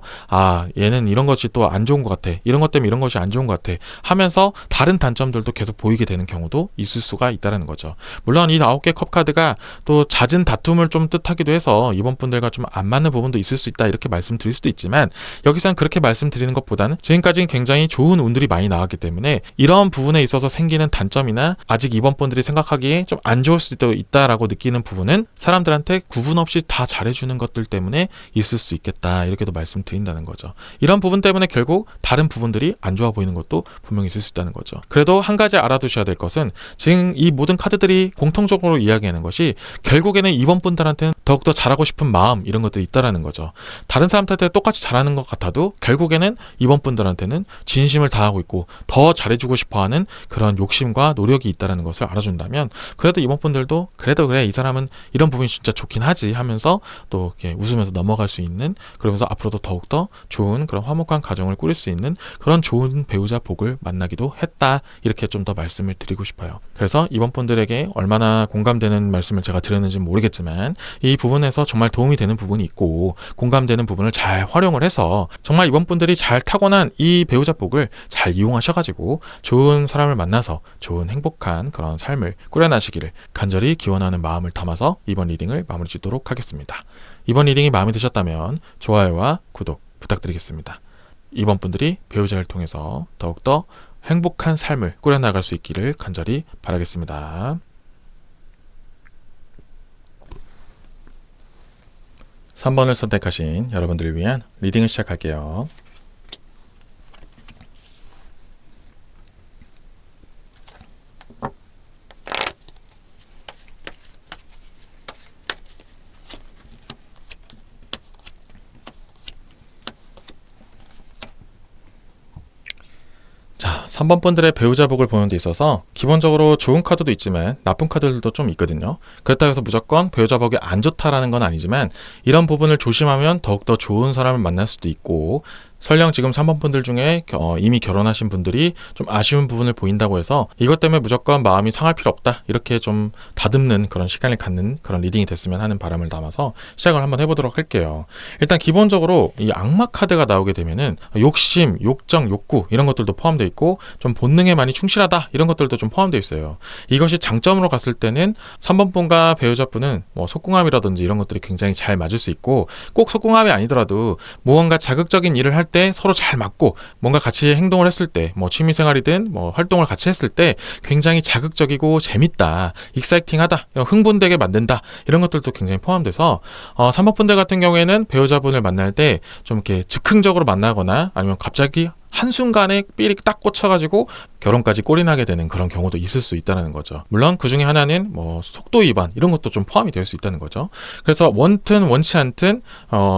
A: 얘는 이런 것이 또 안 좋은 것 같아, 이런 것 때문에 이런 것이 안 좋은 것 같아 하면서 다른 단점들도 계속 보이게 되는 경우도 있을 수가 있다는 거죠. 물론 이 9개 컵 카드가 또 잦은 다툼을 좀 뜻하기도 해서 이번 분들과 좀 안 맞는 부분도 있을 수 있다, 이렇게 말씀드릴 수도 있지만 여기서는 그렇게 말씀드리는 것보다는 지금까지는 굉장히 좋은 운들이 많이 나왔기 때문에 이런 부분에 있어서 생기는 단점이나 아직 이번 분들이 생각하기에 좀 안 좋을 수도 있다라고 느끼는 부분은 사람들한테 구분 없이 다 잘해주는 것들 때문에 있을 수 있겠다, 이렇게도 말씀드린다는 거죠. 이런 부분 때문에 결국 다른 부분들이 안 좋아 보이는 것도 분명히 있을 수 있다는 거죠. 그래도 한 가지 알아두셔야 될 것은 지금 이 모든 카드들이 공통적으로 이야기하는 것이 결국에는 이번 분들한테는 더욱더 잘하고 싶은 마음, 이런 것들이 있다라는 거죠. 다른 사람들한테 똑같이 잘하는 것 같아도 결국에는 이번 분들한테는 진심을 다하고 있고 더 잘해주고 싶어하는 그런 욕심과 노력이 있다라는 것을 알아준다면, 그래도 이번 분들도 그래도 그래, 이 사람은 이런 부분이 진짜 좋긴 하지 하면서 또 이렇게 웃으면서 넘어갈 수 있는, 그러면서 앞으로도 더욱더 좋은 그런 화목한 가정을 꾸릴 수 있는 그런 좋은 배우자 복을 만나기도 했다, 이렇게 좀 더 말씀을 드리고 싶어요. 그래서 이번 분들에게 얼마나 공감되는 말씀을 제가 드렸는지 모르겠지만 이 부분에서 정말 도움이 되는 부분이 있고 공감되는 부분을 잘 활용을 해서 정말 이번 분들이 잘 타고난 이 배우자 복을 잘 이용하셔가지고 좋은 사람을 만나서 좋은 행복한 그런 삶을 꾸려나시기를 간절히 기원하는 마음을 담아서 이번 리딩을 마무리 짓도록 하겠습니다. 이번 리딩이 마음에 드셨다면 좋아요와 구독 부탁드리겠습니다. 이번 분들이 배우자를 통해서 더욱더 행복한 삶을 꾸려나갈 수 있기를 간절히 바라겠습니다. 3번을 선택하신 여러분들을 위한 리딩을 시작할게요. 자, 3번 분들의 배우자 복을 보는 데 있어서 기본적으로 좋은 카드도 있지만 나쁜 카드들도 좀 있거든요. 그렇다고 해서 무조건 배우자 복이 안 좋다라는 건 아니지만 이런 부분을 조심하면 더욱더 좋은 사람을 만날 수도 있고, 설령 지금 3번 분들 중에 이미 결혼하신 분들이 좀 아쉬운 부분을 보인다고 해서 이것 때문에 무조건 마음이 상할 필요 없다, 이렇게 좀 다듬는 그런 시간을 갖는 그런 리딩이 됐으면 하는 바람을 담아서 시작을 한번 해보도록 할게요. 일단 기본적으로 이 악마 카드가 나오게 되면은 욕심, 욕정, 욕구 이런 것들도 포함되어 있고 좀 본능에 많이 충실하다, 이런 것들도 좀 포함되어 있어요. 이것이 장점으로 갔을 때는 3번 분과 배우자분은 뭐 속궁합이라든지 이런 것들이 굉장히 잘 맞을 수 있고, 꼭 속궁합이 아니더라도 무언가 자극적인 일을 할 때 서로 잘 맞고 뭔가 같이 행동을 했을 때, 뭐 취미생활이든 뭐 활동을 같이 했을 때 굉장히 자극적이고 재밌다, 익사이팅하다, 이런 흥분되게 만든다, 이런 것들도 굉장히 포함돼서 3번 분들 같은 경우에는 배우자분을 만날 때 좀 이렇게 즉흥적으로 만나거나 아니면 갑자기 한순간에 삘이 딱 꽂혀가지고 결혼까지 꼴이나게 되는 그런 경우도 있을 수 있다는 거죠. 물론 그 중에 하나는 뭐 속도 위반 이런 것도 좀 포함이 될 수 있다는 거죠. 그래서 원튼 원치 않든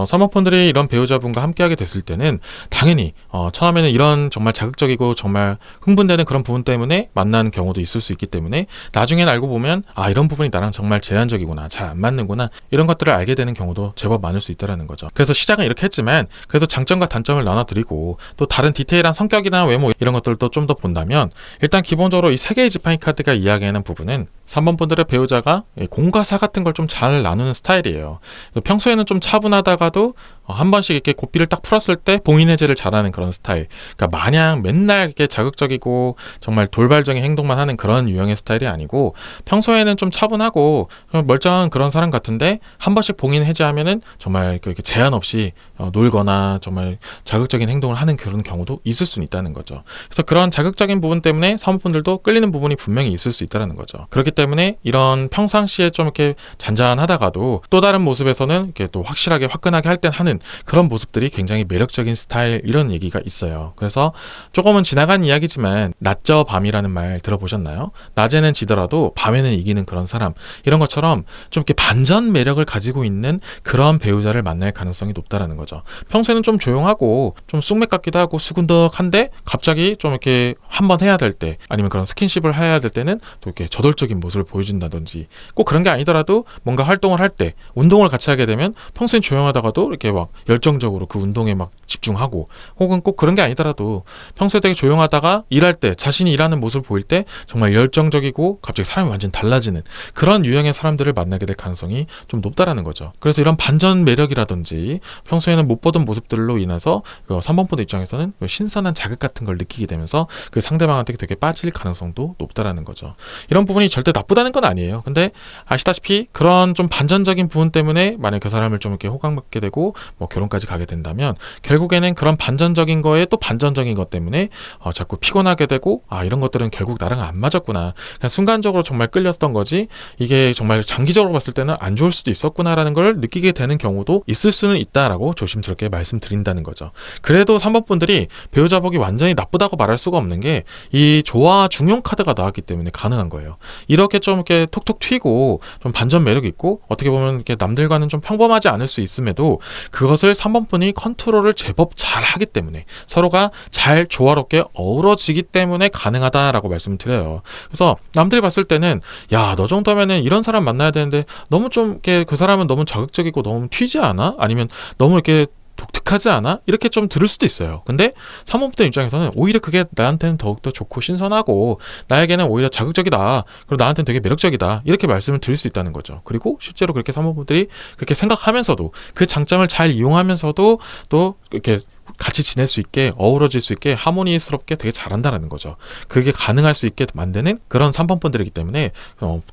A: 사모펀들이 이런 배우자분과 함께하게 됐을 때는 당연히 처음에는 이런 정말 자극적이고 정말 흥분되는 그런 부분 때문에 만나는 경우도 있을 수 있기 때문에 나중엔 알고 보면 아, 이런 부분이 나랑 정말 제한적이구나, 잘 안 맞는구나, 이런 것들을 알게 되는 경우도 제법 많을 수 있다는 거죠. 그래서 시작은 이렇게 했지만 그래도 장점과 단점을 나눠드리고 또 다른 디테일한 성격이나 외모 이런 것들도 좀 더 본다면, 일단 기본적으로 이 3개의 지팡이 카드가 이야기하는 부분은 3번 분들의 배우자가 공과사 같은 걸 좀 잘 나누는 스타일이에요. 평소에는 좀 차분하다가도 한 번씩 이렇게 고삐를 딱 풀었을 때 봉인해제를 잘하는 그런 스타일. 그러니까 마냥 맨날 이렇게 자극적이고 정말 돌발적인 행동만 하는 그런 유형의 스타일이 아니고 평소에는 좀 차분하고 멀쩡한 그런 사람 같은데 한 번씩 봉인해제하면은 정말 그렇게 제한 없이 놀거나 정말 자극적인 행동을 하는 그런 경우도 있을 수는 있다는 거죠. 그래서 그런 자극적인 부분 때문에 사모분들도 끌리는 부분이 분명히 있을 수 있다는 거죠. 그렇기 때문에 이런 평상시에 좀 이렇게 잔잔하다가도 또 다른 모습에서는 이렇게 또 확실하게 화끈하게 할 땐 하는 그런 모습들이 굉장히 매력적인 스타일, 이런 얘기가 있어요. 그래서 조금은 지나간 이야기지만 낮저 밤이라는 말 들어보셨나요? 낮에는 지더라도 밤에는 이기는 그런 사람, 이런 것처럼 좀 이렇게 반전 매력을 가지고 있는 그런 배우자를 만날 가능성이 높다라는 거죠. 평소에는 좀 조용하고 좀 쑥맥 같기도 하고 수근덕한데 갑자기 좀 이렇게 한번 해야 될 때 아니면 그런 스킨십을 해야 될 때는 또 이렇게 저돌적인 모습을 보여준다든지, 꼭 그런 게 아니더라도 뭔가 활동을 할 때 운동을 같이 하게 되면 평소엔 조용하다가도 이렇게 막 열정적으로 그 운동에 막 집중하고, 혹은 꼭 그런 게 아니더라도 평소에 되게 조용하다가 일할 때 자신이 일하는 모습을 보일 때 정말 열정적이고 갑자기 사람이 완전 달라지는 그런 유형의 사람들을 만나게 될 가능성이 좀 높다라는 거죠. 그래서 이런 반전 매력이라든지 평소에는 못 보던 모습들로 인해서 3번 분들 입장에서는 신선한 자극 같은 걸 느끼게 되면서 그 상대방한테 되게 빠질 가능성도 높다라는 거죠. 이런 부분이 절대 나쁘다는 건 아니에요. 근데 아시다시피 그런 좀 반전적인 부분 때문에 만약 그 사람을 좀 이렇게 호감받게 되고 뭐 결혼까지 가게 된다면 결국에는 그런 반전적인 거에 또 반전적인 것 때문에 자꾸 피곤하게 되고 이런 것들은 결국 나랑 안 맞았구나. 그냥 순간적으로 정말 끌렸던 거지 이게 정말 장기적으로 봤을 때는 안 좋을 수도 있었구나라는 걸 느끼게 되는 경우도 있을 수는 있다라고 조심스럽게 말씀드린다는 거죠. 그래도 3번 분들이 배우자 복이 완전히 나쁘다고 말할 수가 없는 게 이 조화 중용 카드가 나왔기 때문에 가능한 거예요. 이렇게 좀 이렇게 톡톡 튀고 좀 반전 매력 있고 어떻게 보면 이렇게 남들과는 좀 평범하지 않을 수 있음에도 그것을 3번 분이 컨트롤을 제법 잘 하기 때문에 서로가 잘 조화롭게 어우러지기 때문에 가능하다라고 말씀을 드려요. 그래서 남들이 봤을 때는 야, 너 정도면은 이런 사람 만나야 되는데 너무 좀 이렇게 그 사람은 너무 자극적이고 너무 튀지 않아? 아니면 너무 이렇게 독특하지 않아? 이렇게 좀 들을 수도 있어요. 근데 3번 분들 입장에서는 오히려 그게 나한테는 더욱더 좋고 신선하고 나에게는 오히려 자극적이다. 그리고 나한테는 되게 매력적이다. 이렇게 말씀을 드릴 수 있다는 거죠. 그리고 실제로 그렇게 3번 분들이 그렇게 생각하면서도 그 장점을 잘 이용하면서도 또 이렇게 같이 지낼 수 있게 어우러질 수 있게 하모니스럽게 되게 잘한다는 거죠. 그게 가능할 수 있게 만드는 그런 3번 분들이기 때문에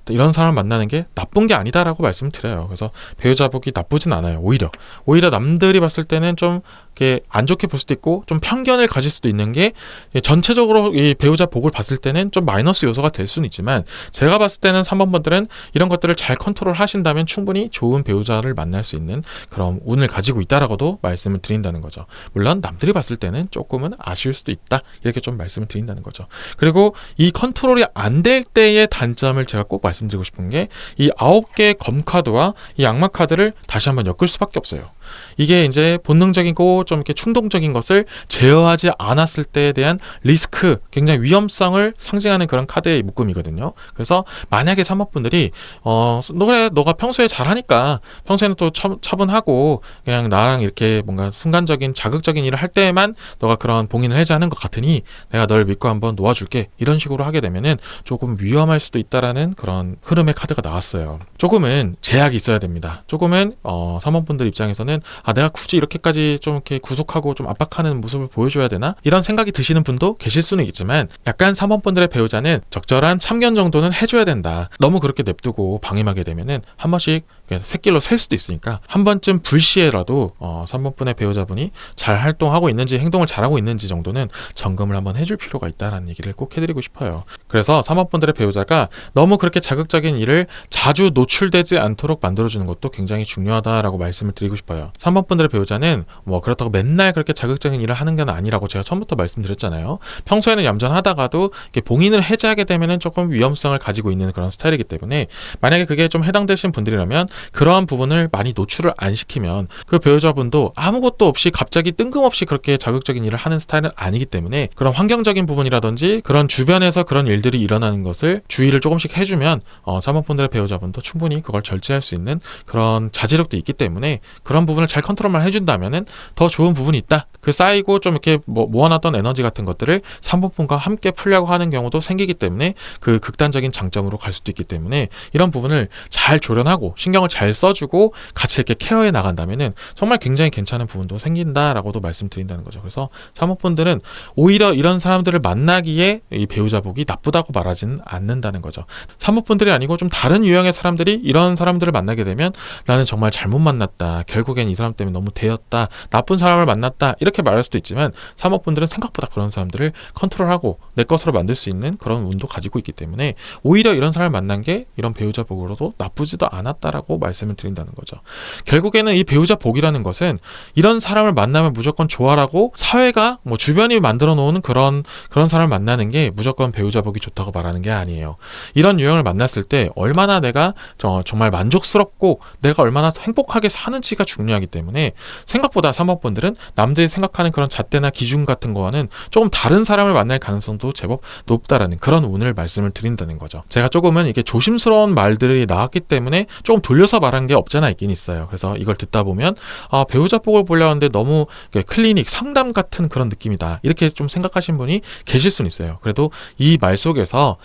A: 이런 사람을 만나는 게 나쁜 게 아니다라고 말씀을 드려요. 그래서 배우자 복이 나쁘진 않아요. 오히려 남들이 봤을 때는 좀 이렇게 안 좋게 볼 수도 있고 좀 편견을 가질 수도 있는 게 전체적으로 이 배우자 복을 봤을 때는 좀 마이너스 요소가 될 수는 있지만 제가 봤을 때는 3번 분들은 이런 것들을 잘 컨트롤 하신다면 충분히 좋은 배우자를 만날 수 있는 그런 운을 가지고 있다라고도 말씀을 드린다는 거죠. 물론 남들이 봤을 때는 조금은 아쉬울 수도 있다 이렇게 좀 말씀을 드린다는 거죠. 그리고 이 컨트롤이 안 될 때의 단점을 제가 꼭 말씀드리고 싶은 게 이 9개의 검 카드와 이 악마 카드를 다시 한번 엮을 수밖에 없어요. 이게 이제 본능적이고 좀 이렇게 충동적인 것을 제어하지 않았을 때에 대한 리스크, 굉장히 위험성을 상징하는 그런 카드의 묶음이거든요. 그래서 만약에 3번 분들이 그래 너가 평소에 잘하니까 평소에는 또 차분하고 그냥 나랑 이렇게 뭔가 순간적인 자극적인 일을 할 때에만 너가 그런 봉인을 해제하는 것 같으니 내가 널 믿고 한번 놓아줄게 이런 식으로 하게 되면은 조금 위험할 수도 있다라는 그런 흐름의 카드가 나왔어요. 조금은 제약이 있어야 됩니다. 조금은 3번 분들 입장에서는 내가 굳이 이렇게까지 좀 이렇게 구속하고 좀 압박하는 모습을 보여줘야 되나? 이런 생각이 드시는 분도 계실 수는 있지만 약간 3번 분들의 배우자는 적절한 참견 정도는 해줘야 된다. 너무 그렇게 냅두고 방임하게 되면은 한 번씩 새끼로 셀 수도 있으니까 한 번쯤 불시에라도 3번 분의 배우자분이 잘 활동하고 있는지 행동을 잘하고 있는지 정도는 점검을 한번 해줄 필요가 있다라는 얘기를 꼭 해드리고 싶어요. 그래서 3번 분들의 배우자가 너무 그렇게 자극적인 일을 자주 노출되지 않도록 만들어주는 것도 굉장히 중요하다라고 말씀을 드리고 싶어요. 3번 분들의 배우자는 뭐 그렇다고 맨날 그렇게 자극적인 일을 하는 건 아니라고 제가 처음부터 말씀드렸잖아요. 평소에는 얌전하다가도 이렇게 봉인을 해제하게 되면은 조금 위험성을 가지고 있는 그런 스타일이기 때문에 만약에 그게 좀 해당되신 분들이라면 그러한 부분을 많이 노출을 안 시키면 그 배우자분도 아무것도 없이 갑자기 뜬금없이 그렇게 자극적인 일을 하는 스타일은 아니기 때문에 그런 환경적인 부분이라든지 그런 주변에서 그런 일들이 일어나는 것을 주의를 조금씩 해주면 3번 분들의 배우자분도 충분히 그걸 절제할 수 있는 그런 자제력도 있기 때문에 그런 부분을 잘 컨트롤만 해준다면은 더 좋은 부분이 있다. 그 쌓이고 좀 이렇게 모아놨던 에너지 같은 것들을 3번 분과 함께 풀려고 하는 경우도 생기기 때문에 그 극단적인 장점으로 갈 수도 있기 때문에 이런 부분을 잘 조련하고 신경을 잘 써주고 같이 이렇게 케어해 나간다면은 정말 굉장히 괜찮은 부분도 생긴다라고도 말씀드린다는 거죠. 그래서 3번 분들은 오히려 이런 사람들을 만나기에 이 배우자 복이 나쁘다고 말하지는 않는다는 거죠. 3번 분들이 아니고 좀 다른 유형의 사람들이 이런 사람들을 만나게 되면 나는 정말 잘못 만났다. 결국엔 이 사람 때문에 너무 데였다. 나쁜 사람을 만났다. 이렇게 말할 수도 있지만 3번 분들은 생각보다 그런 사람들을 컨트롤하고 내 것으로 만들 수 있는 그런 운도 가지고 있기 때문에 오히려 이런 사람을 만난 게 이런 배우자 복으로도 나쁘지도 않았다라고 말씀을 드린다는 거죠. 결국에는 이 배우자 복이라는 것은 이런 사람을 만나면 무조건 좋아라고 사회가 뭐 주변이 만들어 놓은 그런 사람을 만나는 게 무조건 배우자 복이 좋다고 말하는 게 아니에요. 이런 유형을 만났을 때 얼마나 내가 정말 만족스럽고 내가 얼마나 행복하게 사는지가 중요하기 때문에 생각보다 3번 분들은 남들이 생각하는 그런 잣대나 기준 같은 거와는 조금 다른 사람을 만날 가능성도 제법 높다라는 그런 운을 말씀을 드린다는 거죠. 제가 조금은 이게 조심스러운 말들이 나왔기 때문에 조금 돌려서 말한 게 없잖아 있긴 있어요. 그래서 이걸 듣다 보면 배우자 복을 보려고 하는데 너무 클리닉 상담 같은 그런 느낌이다 이렇게 좀 생각하신 분이 계실 수는 있어요. 그래도 이 말 속에서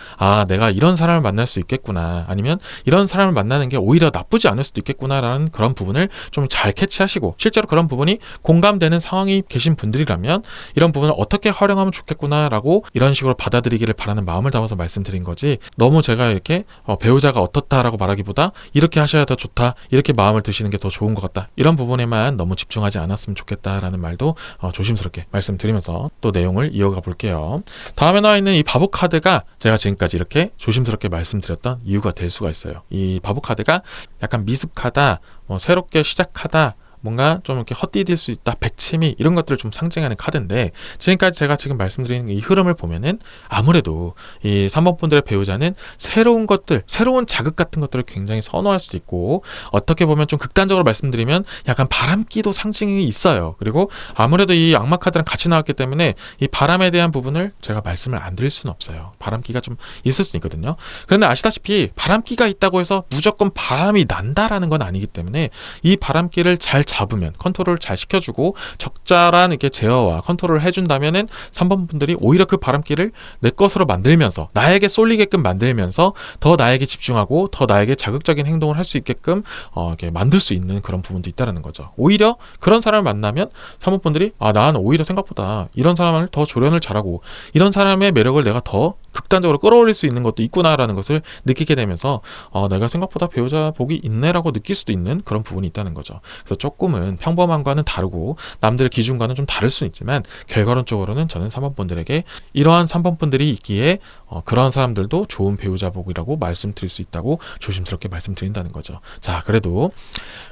A: 내가 이런 사람을 만날 수 있겠구나 아니면 이런 사람을 만나는 게 오히려 나쁘지 않을 수도 있겠구나라는 그런 부분을 좀 잘 캐치하시고 실제로 그런 부분이 공감되는 상황이 계신 분들이라면 이런 부분을 어떻게 활용하면 좋겠구나라고 이런 식으로 받아들이기를 바라는 마음을 담아서 말씀드린 거지, 너무 제가 이렇게 배우자가 어떻다라고 말하기보다 이렇게 하셔야 더 좋다, 이렇게 마음을 드시는 게 더 좋은 것 같다, 이런 부분에만 너무 집중하지 않았으면 좋겠다라는 말도 조심스럽게 말씀드리면서 또 내용을 이어가 볼게요. 다음에 나와 있는 이 바보 카드가 제가 지금까지 이렇게 조심스럽게 말씀드렸던 이유가 될 수가 있어요. 이 바보 카드가 약간 미숙하다, 새롭게 시작하다, 뭔가 좀 이렇게 헛디딜 수 있다, 백치미, 이런 것들을 좀 상징하는 카드인데, 지금까지 제가 지금 말씀드리는 이 흐름을 보면은 아무래도 이 3번 분들의 배우자는 새로운 것들, 새로운 자극 같은 것들을 굉장히 선호할 수도 있고, 어떻게 보면 좀 극단적으로 말씀드리면 약간 바람기도 상징이 있어요. 그리고 아무래도 이 악마 카드랑 같이 나왔기 때문에 이 바람에 대한 부분을 제가 말씀을 안 드릴 수는 없어요. 바람기가 좀 있을 수 있거든요. 그런데 아시다시피 바람기가 있다고 해서 무조건 바람이 난다라는 건 아니기 때문에 이 바람기를 잘 잡으면, 컨트롤을 잘 시켜주고 적절한 이렇게 제어와 컨트롤을 해준다면은 3번 분들이 오히려 그 바람기를 내 것으로 만들면서, 나에게 쏠리게끔 만들면서 더 나에게 집중하고 더 나에게 자극적인 행동을 할 수 있게끔 이렇게 만들 수 있는 그런 부분도 있다는 거죠. 오히려 그런 사람을 만나면 3번 분들이 난 오히려 생각보다 이런 사람을 더 조련을 잘하고 이런 사람의 매력을 내가 더 극단적으로 끌어올릴 수 있는 것도 있구나라는 것을 느끼게 되면서 내가 생각보다 배우자 복이 있네라고 느낄 수도 있는 그런 부분이 있다는 거죠. 그래서 조금은 평범함과는 다르고 남들의 기준과는 좀 다를 수는 있지만, 결과론적으로는 저는 3번 분들에게 이러한 3번 분들이 있기에 그러한 사람들도 좋은 배우자 복이라고 말씀드릴 수 있다고 조심스럽게 말씀드린다는 거죠. 자, 그래도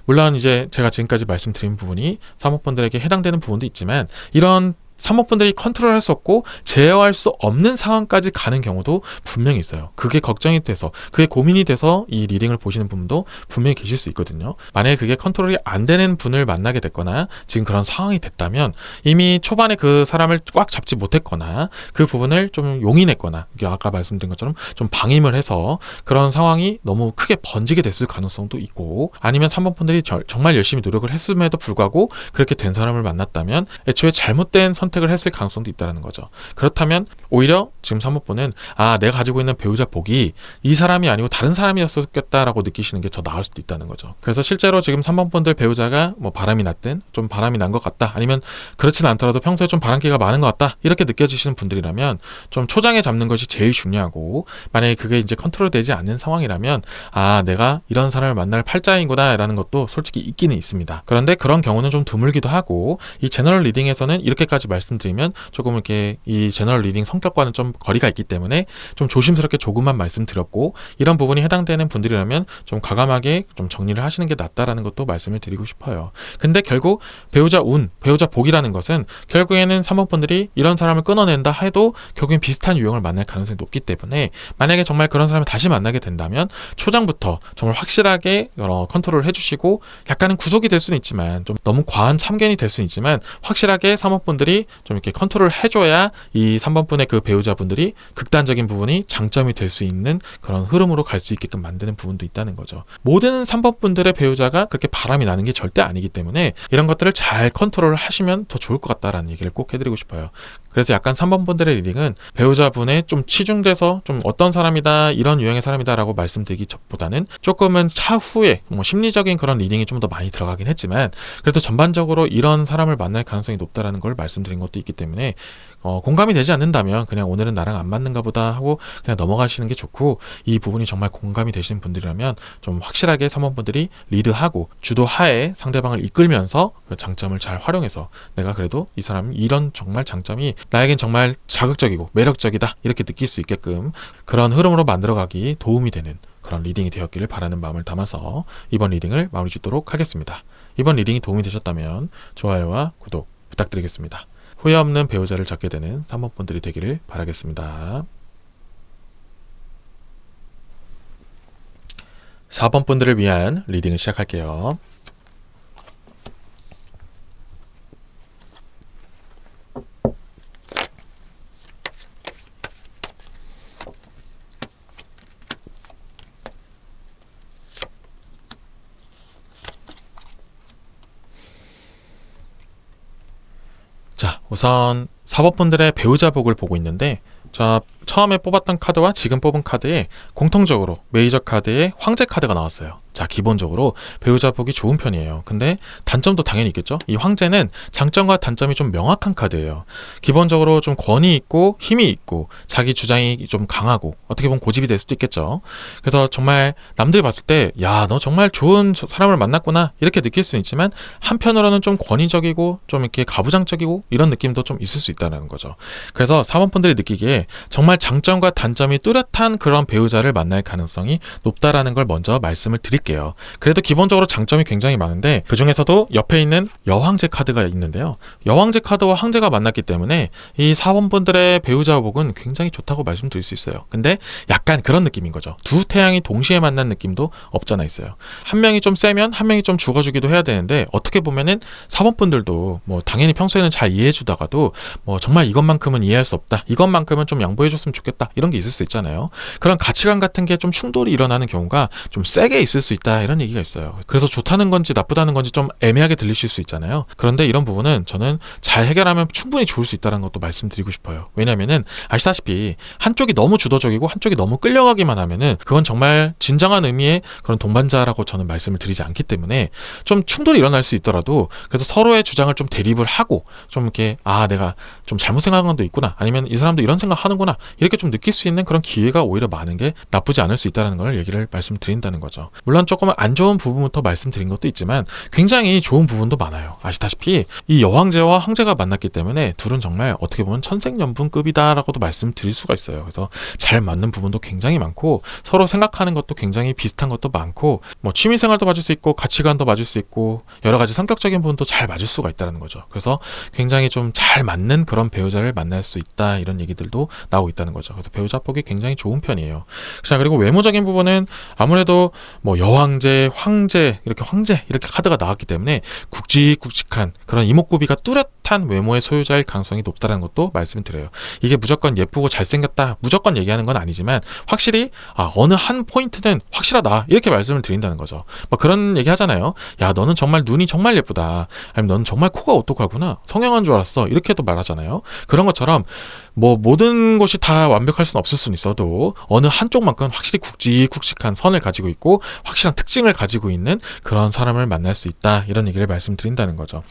A: 물론 이제 제가 지금까지 말씀드린 부분이 3번 분들에게 해당되는 부분도 있지만, 이런 3번 분들이 컨트롤할 수 없고 제어할 수 없는 상황까지 가는 경우도 분명히 있어요. 그게 걱정이 돼서, 그게 고민이 돼서 이 리딩을 보시는 분도 분명히 계실 수 있거든요. 만약에 그게 컨트롤이 안 되는 분을 만나게 됐거나 지금 그런 상황이 됐다면, 이미 초반에 그 사람을 꽉 잡지 못했거나 그 부분을 좀 용인했거나, 아까 말씀드린 것처럼 좀 방임을 해서 그런 상황이 너무 크게 번지게 됐을 가능성도 있고, 아니면 3번 분들이 정말 열심히 노력을 했음에도 불구하고 그렇게 된 사람을 만났다면 애초에 잘못된 선택을 했을 가능성도 있다는 거죠. 그렇다면 오히려 지금 3번분은 내가 가지고 있는 배우자 복이 이 사람이 아니고 다른 사람이었겠다라고 느끼시는 게 더 나을 수도 있다는 거죠. 그래서 실제로 지금 3번분들 배우자가 뭐 바람이 났든 좀 바람이 난 것 같다, 아니면 그렇진 않더라도 평소에 좀 바람기가 많은 것 같다, 이렇게 느껴지시는 분들이라면 좀 초장에 잡는 것이 제일 중요하고, 만약에 그게 이제 컨트롤 되지 않는 상황이라면 내가 이런 사람을 만날 팔자인구나 라는 것도 솔직히 있기는 있습니다. 그런데 그런 경우는 좀 드물기도 하고, 이 제너럴 리딩에서는 이렇게까지 말씀드리면 조금 이렇게 이 제너럴 리딩 성격과는 좀 거리가 있기 때문에 좀 조심스럽게 조금만 말씀드렸고, 이런 부분이 해당되는 분들이라면 좀 과감하게 좀 정리를 하시는 게 낫다라는 것도 말씀을 드리고 싶어요. 근데 결국 배우자 운, 배우자 복이라는 것은 결국에는 3번 분들이 이런 사람을 끊어낸다 해도 결국엔 비슷한 유형을 만날 가능성이 높기 때문에, 만약에 정말 그런 사람을 다시 만나게 된다면 초장부터 정말 확실하게 컨트롤을 해주시고, 약간은 구속이 될 수는 있지만, 좀 너무 과한 참견이 될 수는 있지만 확실하게 3번 분들이 좀 이렇게 컨트롤 해줘야 이 3번 분의 그 배우자분들이 극단적인 부분이 장점이 될 수 있는 그런 흐름으로 갈 수 있게끔 만드는 부분도 있다는 거죠. 모든 3번 분들의 배우자가 그렇게 바람이 나는 게 절대 아니기 때문에 이런 것들을 잘 컨트롤 하시면 더 좋을 것 같다라는 얘기를 꼭 해드리고 싶어요. 그래서 약간 3번 분들의 리딩은 배우자분에 좀 치중돼서 좀 어떤 사람이다, 이런 유형의 사람이다 라고 말씀드리기보다는 조금은 차후에 심리적인 그런 리딩이 좀 더 많이 들어가긴 했지만, 그래도 전반적으로 이런 사람을 만날 가능성이 높다라는 걸 말씀드린 것도 있기 때문에 공감이 되지 않는다면 그냥 오늘은 나랑 안 맞는가 보다 하고 그냥 넘어가시는 게 좋고, 이 부분이 정말 공감이 되시는 분들이라면 좀 확실하게 3번 분들이 리드하고 주도하에 상대방을 이끌면서 그 장점을 잘 활용해서 내가 그래도 이 사람이 이런 정말 장점이 나에겐 정말 자극적이고 매력적이다, 이렇게 느낄 수 있게끔 그런 흐름으로 만들어가기 도움이 되는 그런 리딩이 되었기를 바라는 마음을 담아서 이번 리딩을 마무리 짓도록 하겠습니다. 이번 리딩이 도움이 되셨다면 좋아요와 구독 부탁드리겠습니다. 후회 없는 배우자를 찾게 되는 3번 분들이 되기를 바라겠습니다. 4번 분들을 위한 리딩을 시작할게요. 자, 우선 4번 분들의 배우자 복을 보고 있는데, 자, 처음에 뽑았던 카드와 지금 뽑은 카드에 공통적으로 메이저 카드에 황제 카드가 나왔어요. 자, 기본적으로 배우자 보기 좋은 편이에요. 근데 단점도 당연히 있겠죠. 이 황제는 장점과 단점이 좀 명확한 카드예요. 기본적으로 좀 권위 있고 힘이 있고 자기 주장이 좀 강하고 어떻게 보면 고집이 될 수도 있겠죠. 그래서 정말 남들이 봤을 때 야, 너 정말 좋은 사람을 만났구나 이렇게 느낄 수는 있지만 한편으로는 좀 권위적이고 좀 이렇게 가부장적이고 이런 느낌도 좀 있을 수 있다는 거죠. 그래서 사모분들이 느끼기에 정말 장점과 단점이 뚜렷한 그런 배우자를 만날 가능성이 높다라는 걸 먼저 말씀을 드릴게요. 그래도 기본적으로 장점이 굉장히 많은데 그 중에서도 옆에 있는 여황제 카드가 있는데요. 여황제 카드와 황제가 만났기 때문에 이 사원분들의 배우자 복은 굉장히 좋다고 말씀드릴 수 있어요. 근데 약간 그런 느낌인 거죠. 두 태양이 동시에 만난 느낌도 없잖아 있어요. 한 명이 좀 세면 한 명이 좀 죽어주기도 해야 되는데 어떻게 보면은 사원분들도 뭐 당연히 평소에는 잘 이해해주다가도 뭐 정말 이것만큼은 이해할 수 없다. 이것만큼은 좀 양보해줬으면 좋겠다. 이런 게 있을 수 있잖아요. 그런 가치관 같은 게 좀 충돌이 일어나는 경우가 좀 세게 있을 수 있다. 이런 얘기가 있어요. 그래서 좋다는 건지 나쁘다는 건지 좀 애매하게 들리실 수 있잖아요. 그런데 이런 부분은 저는 잘 해결하면 충분히 좋을 수 있다는 것도 말씀드리고 싶어요. 왜냐면은 아시다시피 한쪽이 너무 주도적이고 한쪽이 너무 끌려가기만 하면은 그건 정말 진정한 의미의 그런 동반자라고 저는 말씀을 드리지 않기 때문에 좀 충돌이 일어날 수 있더라도 그래서 서로의 주장을 좀 대립을 하고 좀 이렇게 내가 좀 잘못 생각한 것도 있구나 아니면 이 사람도 이런 생각 하는구나 이렇게 좀 느낄 수 있는 그런 기회가 오히려 많은 게 나쁘지 않을 수 있다는 걸 얘기를 말씀드린다는 거죠. 물론 조금 안 좋은 부분부터 말씀드린 것도 있지만 굉장히 좋은 부분도 많아요. 아시다시피 이 여황제와 황제가 만났기 때문에 둘은 정말 어떻게 보면 천생연분급이다라고도 말씀드릴 수가 있어요. 그래서 잘 맞는 부분도 굉장히 많고 서로 생각하는 것도 굉장히 비슷한 것도 많고 뭐 취미생활도 맞을 수 있고 가치관도 맞을 수 있고 여러 가지 성격적인 부분도 잘 맞을 수가 있다는 거죠. 그래서 굉장히 좀 잘 맞는 그런 배우자를 만날 수 있다 이런 얘기들도 나오고 있다는 거죠. 그래서 배우자 복이 굉장히 좋은 편이에요. 자, 그리고 외모적인 부분은 아무래도 뭐 여황제, 황제 이렇게 카드가 나왔기 때문에 굵직굵직한 그런 이목구비가 뚜렷한 외모의 소유자일 가능성이 높다는 것도 말씀을 드려요. 이게 무조건 예쁘고 잘생겼다 무조건 얘기하는 건 아니지만 확실히 어느 한 포인트는 확실하다 이렇게 말씀을 드린다는 거죠. 막 그런 얘기 하잖아요. 야, 너는 정말 눈이 정말 예쁘다. 아니면 너는 정말 코가 오똑하구나. 성형한 줄 알았어. 이렇게도 말하잖아요. 그런 것처럼 뭐 모든 것이 다 완벽할 수는 없을 수는 있어도 어느 한쪽만큼 확실히 굵직굵직한 선을 가지고 있고 확실한 특징을 가지고 있는 그런 사람을 만날 수 있다 이런 얘기를 말씀드린다는 거죠.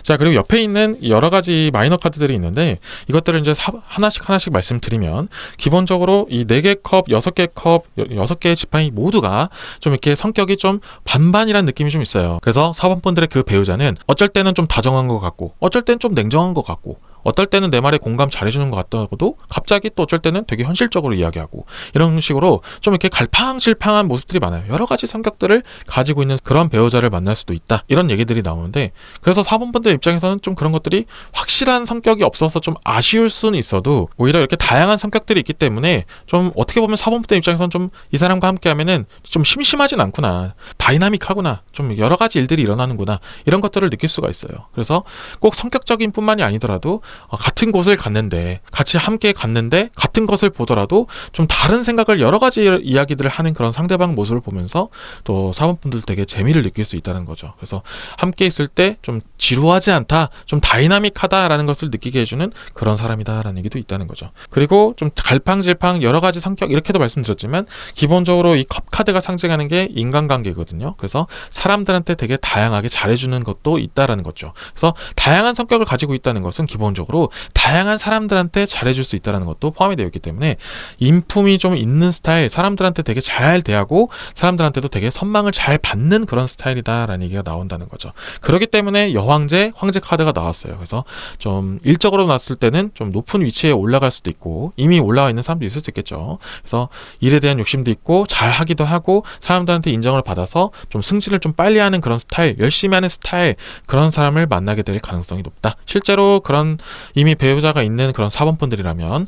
A: 자, 그리고 옆에 있는 여러 가지 마이너 카드들이 있는데 이것들을 이제 하나씩 말씀드리면 기본적으로 이 4개 컵, 6개 컵, 6개의 지팡이 모두가 좀 이렇게 성격이 좀 반반이라는 느낌이 좀 있어요. 그래서 사원분들의 그 배우자는 어쩔 때는 좀 다정한 것 같고 어쩔 때는 좀 냉정한 것 같고 어떨 때는 내 말에 공감 잘해주는 것 같다고도 갑자기 또 어쩔 때는 되게 현실적으로 이야기하고 이런 식으로 좀 이렇게 갈팡질팡한 모습들이 많아요. 여러 가지 성격들을 가지고 있는 그런 배우자를 만날 수도 있다 이런 얘기들이 나오는데 그래서 사본분들 입장에서는 좀 그런 것들이 확실한 성격이 없어서 좀 아쉬울 수는 있어도 오히려 이렇게 다양한 성격들이 있기 때문에 좀 어떻게 보면 사본분들 입장에서는 좀 이 사람과 함께 하면은 좀 심심하진 않구나, 다이나믹하구나, 좀 여러 가지 일들이 일어나는구나 이런 것들을 느낄 수가 있어요. 그래서 꼭 성격적인 뿐만이 아니더라도 같은 곳을 갔는데 같이 함께 갔는데 같은 것을 보더라도 좀 다른 생각을 여러 가지 이야기들을 하는 그런 상대방 모습을 보면서 또 사원분들 되게 재미를 느낄 수 있다는 거죠. 그래서 함께 있을 때 좀 지루하지 않다, 좀 다이나믹하다라는 것을 느끼게 해주는 그런 사람이다라는 얘기도 있다는 거죠. 그리고 좀 갈팡질팡 여러 가지 성격 이렇게도 말씀드렸지만 기본적으로 이 컵 카드가 상징하는 게 인간관계거든요. 그래서 사람들한테 되게 다양하게 잘해주는 것도 있다라는 거죠. 그래서 다양한 성격을 가지고 있다는 것은 기본적으로 다양한 사람들한테 잘해줄 수 있다는 것도 포함이 되어 있기 때문에 인품이 좀 있는 스타일, 사람들한테 되게 잘 대하고 사람들한테도 되게 선망을 잘 받는 그런 스타일이다라는 얘기가 나온다는 거죠. 그렇기 때문에 여황제, 황제 카드가 나왔어요. 그래서 좀 일적으로 놨을 때는 좀 높은 위치에 올라갈 수도 있고 이미 올라와 있는 사람도 있을 수 있겠죠. 그래서 일에 대한 욕심도 있고 잘 하기도 하고 사람들한테 인정을 받아서 좀 승진을 좀 빨리 하는 그런 스타일, 열심히 하는 스타일, 그런 사람을 만나게 될 가능성이 높다. 실제로 그런 이미 배우자가 있는 그런 사범분들이라면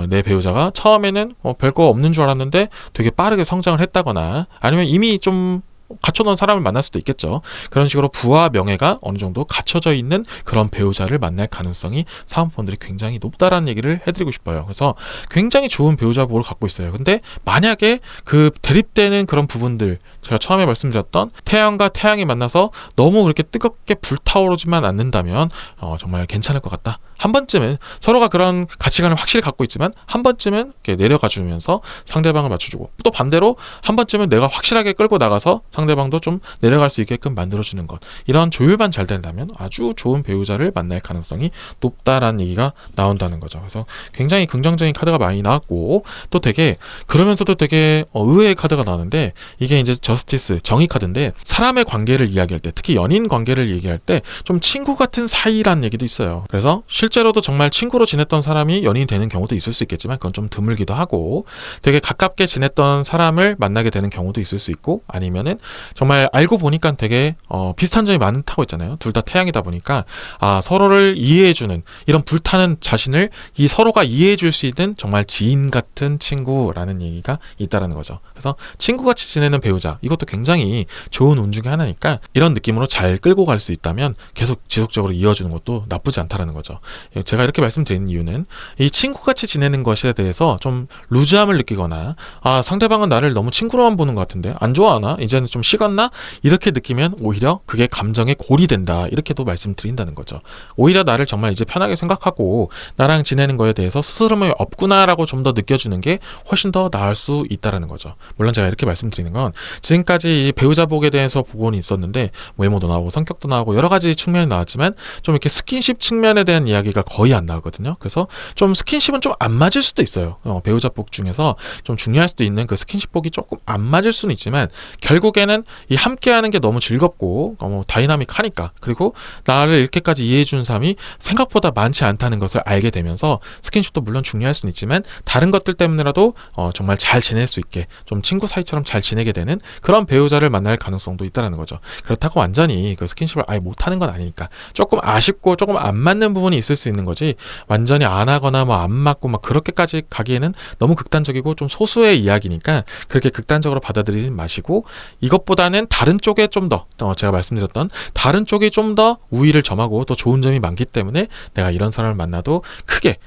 A: 내 배우자가 처음에는 별거 없는 줄 알았는데 되게 빠르게 성장을 했다거나 아니면 이미 좀 갖춰놓은 사람을 만날 수도 있겠죠. 그런 식으로 부와 명예가 어느 정도 갖춰져 있는 그런 배우자를 만날 가능성이 사은펀들이 굉장히 높다라는 얘기를 해드리고 싶어요. 그래서 굉장히 좋은 배우자 복을 갖고 있어요. 근데 만약에 그 대립되는 그런 부분들, 제가 처음에 말씀드렸던 태양과 태양이 만나서 너무 그렇게 뜨겁게 불타오르지만 않는다면 정말 괜찮을 것 같다. 한 번쯤은 서로가 그런 가치관을 확실히 갖고 있지만 한 번쯤은 이렇게 내려가 주면서 상대방을 맞춰주고, 또 반대로 한 번쯤은 내가 확실하게 끌고 나가서 상대방도 좀 내려갈 수 있게끔 만들어주는 것, 이런 조율만 잘 된다면 아주 좋은 배우자를 만날 가능성이 높다라는 얘기가 나온다는 거죠. 그래서 굉장히 긍정적인 카드가 많이 나왔고, 또 되게 그러면서도 되게 의외의 카드가 나오는데, 이게 이제 저스티스, 정의 카드인데, 사람의 관계를 이야기할 때, 특히 연인 관계를 얘기할 때 좀 친구 같은 사이라는 얘기도 있어요. 그래서 실제로도 정말 친구로 지냈던 사람이 연인이 되는 경우도 있을 수 있겠지만 그건 좀 드물기도 하고, 되게 가깝게 지냈던 사람을 만나게 되는 경우도 있을 수 있고, 아니면은 정말 알고 보니까 되게 비슷한 점이 많다고 했잖아요. 둘 다 태양이다 보니까 서로를 이해해주는, 이런 불타는 자신을 이 서로가 이해해줄 수 있는 정말 지인 같은 친구라는 얘기가 있다라는 거죠. 그래서 친구같이 지내는 배우자, 이것도 굉장히 좋은 운 중에 하나니까 이런 느낌으로 잘 끌고 갈 수 있다면 계속 지속적으로 이어주는 것도 나쁘지 않다라는 거죠. 제가 이렇게 말씀드리는 이유는 이 친구같이 지내는 것에 대해서 좀 루즈함을 느끼거나, 상대방은 나를 너무 친구로만 보는 것 같은데 안 좋아하나? 이제는 좀 식었나? 이렇게 느끼면 오히려 그게 감정에 골이 된다, 이렇게도 말씀드린다는 거죠. 오히려 나를 정말 이제 편하게 생각하고 나랑 지내는 거에 대해서 스스럼이 없구나라고 좀 더 느껴주는 게 훨씬 더 나을 수 있다라는 거죠. 물론 제가 이렇게 말씀드리는 건 지금까지 이 배우자 복에 대해서 보고는 있었는데, 외모도 나오고 성격도 나오고 여러 가지 측면이 나왔지만 좀 이렇게 스킨십 측면에 대한 이야기가 거의 안 나오거든요. 그래서 좀 스킨십은 좀 안 맞을 수도 있어요. 배우자 복 중에서 좀 중요할 수도 있는 그 스킨십 복이 조금 안 맞을 수는 있지만, 결국에는 이 함께하는 게 너무 즐겁고 다이나믹하니까, 그리고 나를 이렇게까지 이해해주는 사람이 생각보다 많지 않다는 것을 알게 되면서 스킨십도 물론 중요할 수는 있지만 다른 것들 때문에라도 정말 잘 지낼 수 있게, 좀 친구 사이처럼 잘 지내게 되는 그런 배우자를 만날 가능성도 있다는 거죠. 그렇다고 완전히 그 스킨십을 아예 못하는 건 아니니까 조금 아쉽고 조금 안 맞는 부분이 있을 수 있는 거지, 완전히 안 하거나 뭐 안 맞고 막 그렇게까지 가기에는 너무 극단적이고 좀 소수의 이야기니까 그렇게 극단적으로 받아들이지 마시고, 이것보다는 다른 쪽에 좀 더 제가 말씀드렸던 다른 쪽이 좀 더 우위를 점하고 또 좋은 점이 많기 때문에 내가 이런 사람을 만나도 크게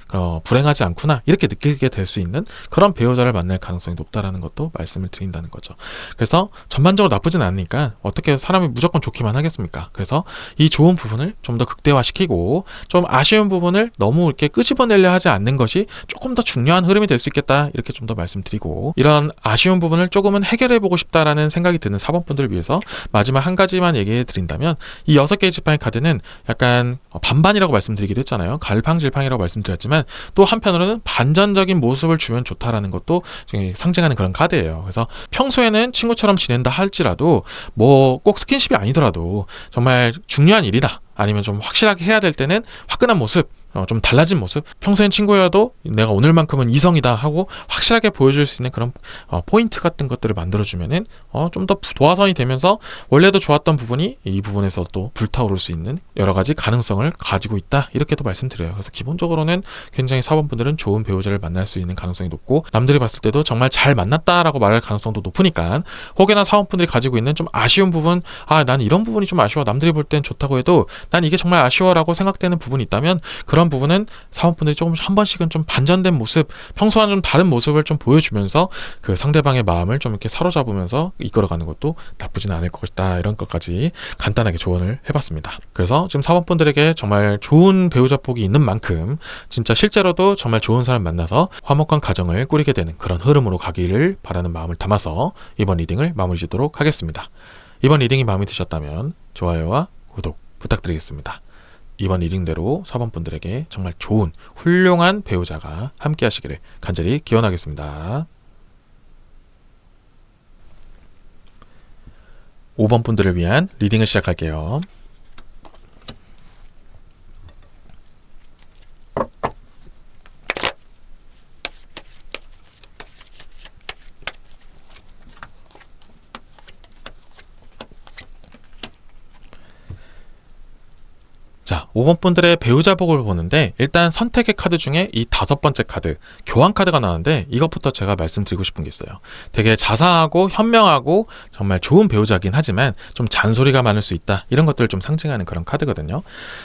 A: 불행하지 않구나, 이렇게 느끼게 될 수 있는 그런 배우자를 만날 가능성이 높다라는 것도 말씀을 드린다는 거죠. 그래서 전반적으로 나쁘진 않으니까 어떻게 사람이 무조건 좋기만 하겠습니까? 그래서 이 좋은 부분을 좀 더 극대화시키고, 좀 아쉬운 부분을 너무 이렇게 끄집어내려 하지 않는 것이 조금 더 중요한 흐름이 될 수 있겠다, 이렇게 좀 더 말씀드리고, 이런 아쉬운 부분을 조금은 해결해보고 싶다라는 생각이 드는 4번 분들을 위해서 마지막 한 가지만 얘기해 드린다면, 이 6개의 지팡이 카드는 약간 반반이라고 말씀드리기도 했잖아요. 갈팡질팡이라고 말씀드렸지만 또 한편으로는 반전적인 모습을 주면 좋다라는 것도 상징하는 그런 카드예요. 그래서 평소에는 친구처럼 지낸다 할지라도, 뭐 꼭 스킨십이 아니더라도 정말 중요한 일이다, 아니면 좀 확실하게 해야 될 때는 화끈한 모습, 좀 달라진 모습, 평소엔 친구여도 내가 오늘만큼은 이성이다 하고 확실하게 보여줄 수 있는 그런 포인트 같은 것들을 만들어주면은 좀 더 도화선이 되면서 원래도 좋았던 부분이 이 부분에서 또 불타오를 수 있는 여러 가지 가능성을 가지고 있다, 이렇게도 말씀드려요. 그래서 기본적으로는 굉장히 4번 분들은 좋은 배우자를 만날 수 있는 가능성이 높고, 남들이 봤을 때도 정말 잘 만났다라고 말할 가능성도 높으니까, 혹여나 4번 분들이 가지고 있는 좀 아쉬운 부분, 난 이런 부분이 좀 아쉬워, 남들이 볼 땐 좋다고 해도 난 이게 정말 아쉬워라고 생각되는 부분이 있다면, 그런 부분은 사원분들이 조금씩 한 번씩은 좀 반전된 모습, 평소와는 좀 다른 모습을 좀 보여주면서 그 상대방의 마음을 좀 이렇게 사로잡으면서 이끌어가는 것도 나쁘진 않을 것이다, 이런 것까지 간단하게 조언을 해봤습니다. 그래서 지금 사원분들에게 정말 좋은 배우자 폭이 있는 만큼 진짜 실제로도 정말 좋은 사람 만나서 화목한 가정을 꾸리게 되는 그런 흐름으로 가기를 바라는 마음을 담아서 이번 리딩을 마무리 짓도록 하겠습니다. 이번 리딩이 마음에 드셨다면 좋아요와 구독 부탁드리겠습니다. 이번 리딩대로 4번 분들에게 정말 좋은 훌륭한 배우자가 함께 하시기를 간절히 기원하겠습니다. 5번 분들을 위한 리딩을 시작할게요. 자, 5번 분들의 배우자복을 보는데 일단 선택의 카드 중에 이 5번째 카드, 교환 카드가 나왔는데 이것부터 제가 말씀드리고 싶은 게 있어요. 되게 자상하고 현명하고 정말 좋은 배우자긴 하지만 좀 잔소리가 많을 수 있다. 이런 것들을 좀 상징하는 그런 카드거든요.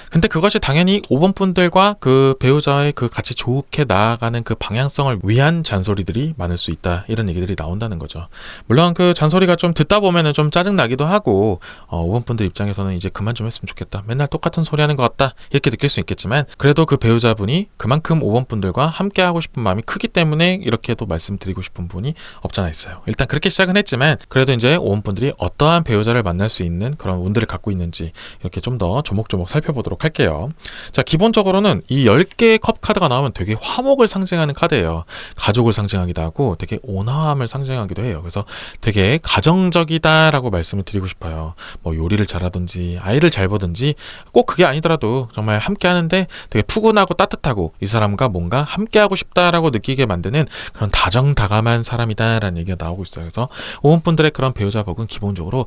A: 근데 그것이 당연히 5번 분들과 그 배우자의 그 같이 좋게 나아가는 그 방향성을 위한 잔소리들이 많을 수 있다. 이런 얘기들이 나온다는 거죠. 물론 그 잔소리가 좀 듣다 보면은 좀 짜증나기도 하고 5번 분들 입장에서는 이제 그만 좀 했으면 좋겠다. 맨날 똑같은 소리 하는 것 같다. 이렇게 느낄 수 있겠지만 그래도 그 배우자분이 그만큼 5번 분들과 함께 하고 싶은 마음이 크기 때문에 이렇게도 말씀드리고 싶은 분이 없잖아 있어요. 일단 그렇게 시작은 했지만 그래도 이제 5번 분들이 어떠한 배우자를 만날 수 있는 그런 운들을 갖고 있는지 이렇게 좀 더 조목조목 살펴보도록 할게요. 자, 기본적으로는 이 10개의 컵 카드가 나오면 되게 화목을 상징하는 카드예요. 가족을 상징하기도 하고 되게 온화함을 상징하기도 해요. 그래서 되게 가정적이다라고 말씀을 드리고 싶어요. 뭐 요리를 잘하든지 아이를 잘 보든지 꼭 그게 아니더라도 정말 함께 하는데 되게 푸근하고 따뜻하고 이 사람과 뭔가 함께 하고 싶다라고 느끼게 만드는 그런 다정다감한 사람이다라는 얘기가 나오고 있어요. 그래서 5번 분들의 그런 배우자복은 기본적으로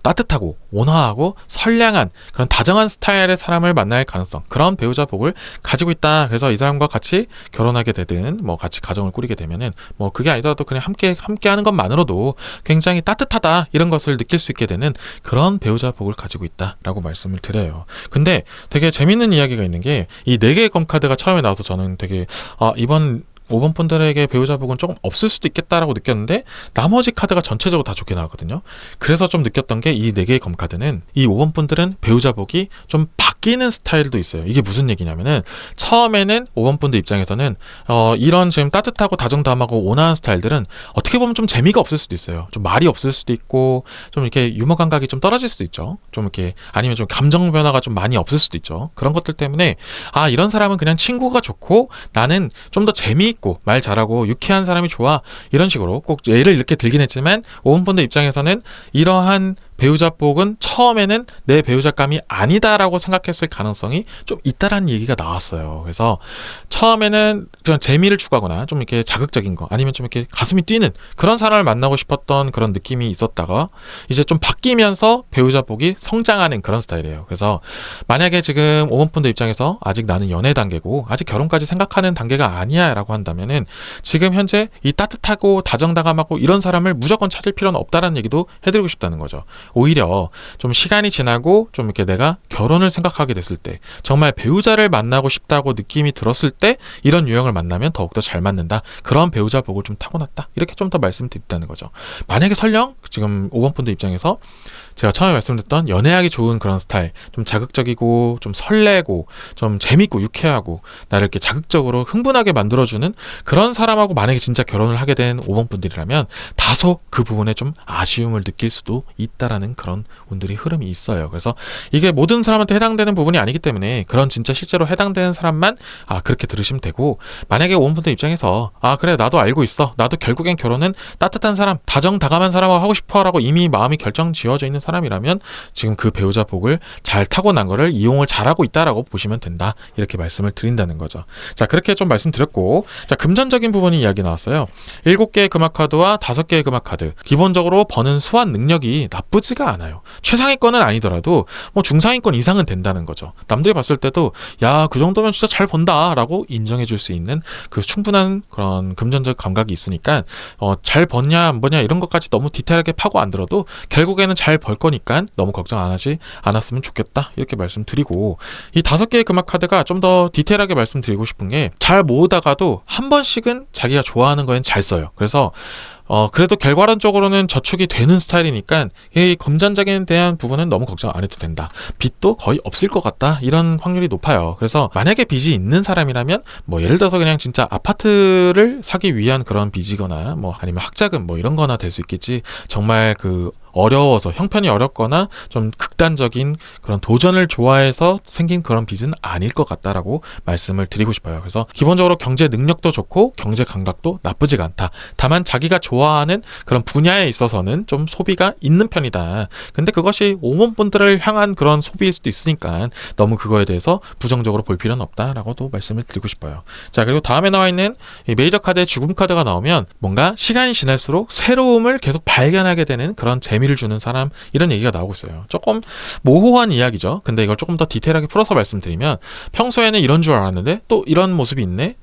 A: 따뜻하고 온화하고 선량한 그런 다정한 스타일의 사람을 만날 가능성, 그런 배우자복을 가지고 있다. 그래서 이 사람과 같이 결혼하게 되든 뭐 같이 가정을 꾸리게 되면은 뭐 그게 아니더라도 그냥 함께 하는 것만으로도 굉장히 따뜻하다, 이런 것을 느낄 수 있게 되는 그런 배우자복을 가지고 있다라고 말씀을 드려요. 근데 되게 재밌는 이야기가 있는 게 이 4개의 검 카드가 처음에 나와서 저는 되게 이번 5번 분들에게 배우자복은 조금 없을 수도 있겠다라고 느꼈는데 나머지 카드가 전체적으로 다 좋게 나왔거든요. 그래서 좀 느꼈던 게 이 4개의 검카드는 이 5번 분들은 배우자복이 좀 바뀌는 스타일도 있어요. 이게 무슨 얘기냐면은 처음에는 5번 분들 입장에서는 이런 지금 따뜻하고 다정다감하고 온화한 스타일들은 어떻게 보면 좀 재미가 없을 수도 있어요. 좀 말이 없을 수도 있고 좀 이렇게 유머 감각이 좀 떨어질 수도 있죠. 좀 이렇게 아니면 좀 감정 변화가 좀 많이 없을 수도 있죠. 그런 것들 때문에 이런 사람은 그냥 친구가 좋고 나는 좀 더 재미있고 말 잘하고 유쾌한 사람이 좋아, 이런 식으로 꼭 예를 이렇게 들긴 했지만 5번 분들 입장에서는 이러한 배우자복은 처음에는 내 배우자감이 아니다라고 생각했을 가능성이 좀 있다라는 얘기가 나왔어요. 그래서 처음에는 그냥 재미를 추구하거나 좀 이렇게 자극적인 거 아니면 좀 이렇게 가슴이 뛰는 그런 사람을 만나고 싶었던 그런 느낌이 있었다가 이제 좀 바뀌면서 배우자복이 성장하는 그런 스타일이에요. 그래서 만약에 지금 5번 분들 입장에서 아직 나는 연애 단계고 아직 결혼까지 생각하는 단계가 아니야 라고 한다면은 지금 현재 이 따뜻하고 다정다감하고 이런 사람을 무조건 찾을 필요는 없다라는 얘기도 해드리고 싶다는 거죠. 오히려 좀 시간이 지나고 좀 이렇게 내가 결혼을 생각하게 됐을 때 정말 배우자를 만나고 싶다고 느낌이 들었을 때 이런 유형을 만나면 더욱더 잘 맞는다. 그런 배우자 복을 좀 타고났다. 이렇게 좀 더 말씀드린다는 거죠. 만약에 설령 지금 5번 분들 입장에서 제가 처음에 말씀드렸던 연애하기 좋은 그런 스타일, 좀 자극적이고 좀 설레고 좀 재밌고 유쾌하고 나를 이렇게 자극적으로 흥분하게 만들어주는 그런 사람하고 만약에 진짜 결혼을 하게 된 5번 분들이라면 다소 그 부분에 좀 아쉬움을 느낄 수도 있다라는 그런 운들이 흐름이 있어요. 그래서 이게 모든 사람한테 해당되는 부분이 아니기 때문에 그런 진짜 실제로 해당되는 사람만 그렇게 들으시면 되고, 만약에 5번 분들 입장에서 그래 나도 알고 있어, 나도 결국엔 결혼은 따뜻한 사람, 다정다감한 사람하고 하고 싶어 라고 이미 마음이 결정 지어져 있는 사람이라면 지금 그 배우자 복을 잘 타고난 거를 이용을 잘하고 있다라고 보시면 된다, 이렇게 말씀을 드린다는 거죠. 자, 그렇게 좀 말씀드렸고, 자, 금전적인 부분이 이야기 나왔어요. 7개의 금화 카드와 5개의 금화 카드, 기본적으로 버는 수완 능력이 나쁘지가 않아요. 최상위권은 아니더라도 뭐 중상위권 이상은 된다는 거죠. 남들이 봤을 때도 야, 그 정도면 진짜 잘 번다 라고 인정해 줄 수 있는 그 충분한 그런 금전적 감각이 있으니까 잘 번냐 안 번냐 이런 것까지 너무 디테일하게 파고 안 들어도 결국에는 잘 벌 거니까 너무 걱정 안 하지 않았으면 좋겠다, 이렇게 말씀드리고, 이 5개의 금화 카드가 좀 더 디테일하게 말씀드리고 싶은 게 잘 모으다가도 한 번씩은 자기가 좋아하는 거엔 잘 써요. 그래서 그래도 결과론적으로는 저축이 되는 스타일이니까 이 금전적인 대한 부분은 너무 걱정 안 해도 된다. 빚도 거의 없을 것 같다. 이런 확률이 높아요. 그래서 만약에 빚이 있는 사람이라면 뭐 예를 들어서 그냥 진짜 아파트를 사기 위한 그런 빚이거나 뭐 아니면 학자금 뭐 이런 거나 될 수 있겠지. 정말 어려워서 형편이 어렵거나 좀 극단적인 그런 도전을 좋아해서 생긴 그런 빚은 아닐 것 같다라고 말씀을 드리고 싶어요. 그래서 기본적으로 경제 능력도 좋고 경제 감각도 나쁘지가 않다. 다만 자기가 좋아하는 그런 분야에 있어서는 좀 소비가 있는 편이다. 근데 그것이 5번 분들을 향한 그런 소비일 수도 있으니까 너무 그거에 대해서 부정적으로 볼 필요는 없다라고도 말씀을 드리고 싶어요. 자, 그리고 다음에 나와 있는 이 메이저 카드의 죽음 카드가 나오면 뭔가 시간이 지날수록 새로움을 계속 발견하게 되는 그런 재미 재미를 주는 사람 이런 얘기가 나오고 있어요. 조금 모호한 이야기죠. 근데 이걸 조금 더 디테일하게 풀어서 말씀드리면 평소에는 이런 줄 알았는데 또 이런 모습이 있네.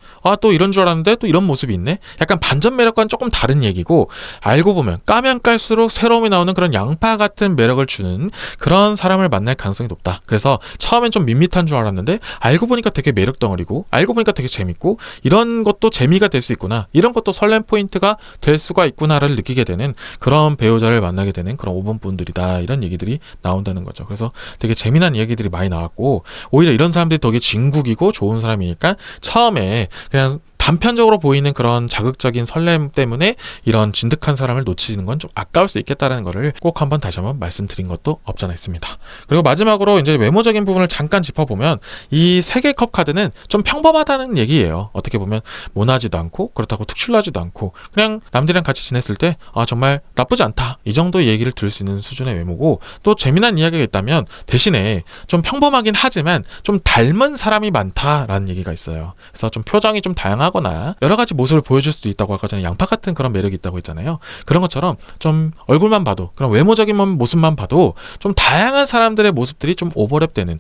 A: 또 이런 줄 알았는데 또 이런 모습이 있네. 약간 반전 매력과는 조금 다른 얘기고 알고 보면 까면 깔수록 새로움이 나오는 그런 양파 같은 매력을 주는 그런 사람을 만날 가능성이 높다. 그래서 처음엔 좀 밋밋한 줄 알았는데 알고 보니까 되게 매력 덩어리고 알고 보니까 되게 재밌고 이런 것도 재미가 될 수 있구나. 이런 것도 설렘 포인트가 될 수가 있구나를 느끼게 되는 그런 배우자를 만나게 되는 그런 5번 분들이다. 이런 얘기들이 나온다는 거죠. 그래서 되게 재미난 이야기들이 많이 나왔고 오히려 이런 사람들이 되게 진국이고 좋은 사람이니까 처음에 그냥 단편적으로 보이는 그런 자극적인 설렘 때문에 이런 진득한 사람을 놓치는 건 좀 아까울 수 있겠다라는 거를 꼭 한번 다시 한번 말씀드린 것도 없잖아 있습니다. 그리고 마지막으로 이제 외모적인 부분을 잠깐 짚어보면 이 세 개 컵 카드는 좀 평범하다는 얘기예요. 어떻게 보면 모나지도 않고 그렇다고 특출나지도 않고 그냥 남들이랑 같이 지냈을 때 정말 나쁘지 않다. 이 정도의 얘기를 들을 수 있는 수준의 외모고 또 재미난 이야기가 있다면 대신에 좀 평범하긴 하지만 좀 닮은 사람이 많다라는 얘기가 있어요. 그래서 좀 표정이 좀 다양하거나 여러 가지 모습을 보여줄 수도 있다고 아까 전에 양파 같은 그런 매력이 있다고 했잖아요. 그런 것처럼 좀 얼굴만 봐도 그런 외모적인 모습만 봐도 좀 다양한 사람들의 모습들이 좀 오버랩되는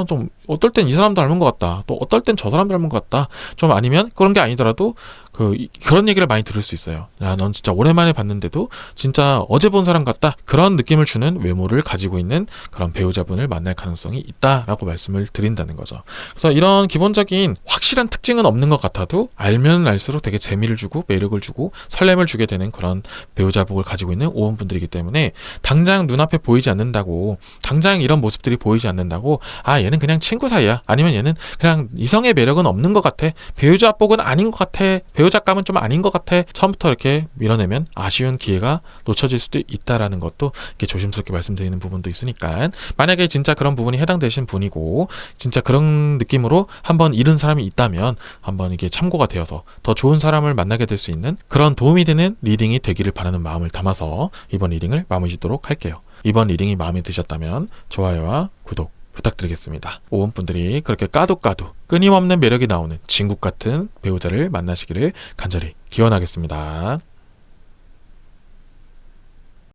A: 좀 어떨 땐 이 사람 닮은 것 같다. 또 어떨 땐 저 사람 닮은 것 같다. 좀 아니면 그런 게 아니더라도 그런 얘기를 많이 들을 수 있어요. 야, 넌 진짜 오랜만에 봤는데도 진짜 어제 본 사람 같다. 그런 느낌을 주는 외모를 가지고 있는 그런 배우자분을 만날 가능성이 있다라고 말씀을 드린다는 거죠. 그래서 이런 기본적인 확실한 특징은 없는 것 같아도 알면 알수록 되게 재미를 주고 매력을 주고 설렘을 주게 되는 그런 배우자복을 가지고 있는 5번 분들이기 때문에 당장 눈앞에 보이지 않는다고 당장 이런 모습들이 보이지 않는다고 얘는 그냥 친구 사이야. 아니면 얘는 그냥 이성의 매력은 없는 것 같아. 배우자복은 아닌 것 같아. 배우자감은 좀 아닌 것 같아. 처음부터 이렇게 밀어내면 아쉬운 기회가 놓쳐질 수도 있다라는 것도 이렇게 조심스럽게 말씀드리는 부분도 있으니까 만약에 진짜 그런 부분이 해당되신 분이고 진짜 그런 느낌으로 한번 잃은 사람이 있다면 한번 이게 참고가 되어서 더 좋은 사람을 만나게 될 수 있는 그런 도움이 되는 리딩이 되기를 바라는 마음을 담아서 이번 리딩을 마무리 짓도록 할게요. 이번 리딩이 마음에 드셨다면 좋아요와 구독 부탁드리겠습니다. 5번 분들이 그렇게 까도 끊임없는 매력이 나오는 진국 같은 배우자를 만나시기를 간절히 기원하겠습니다.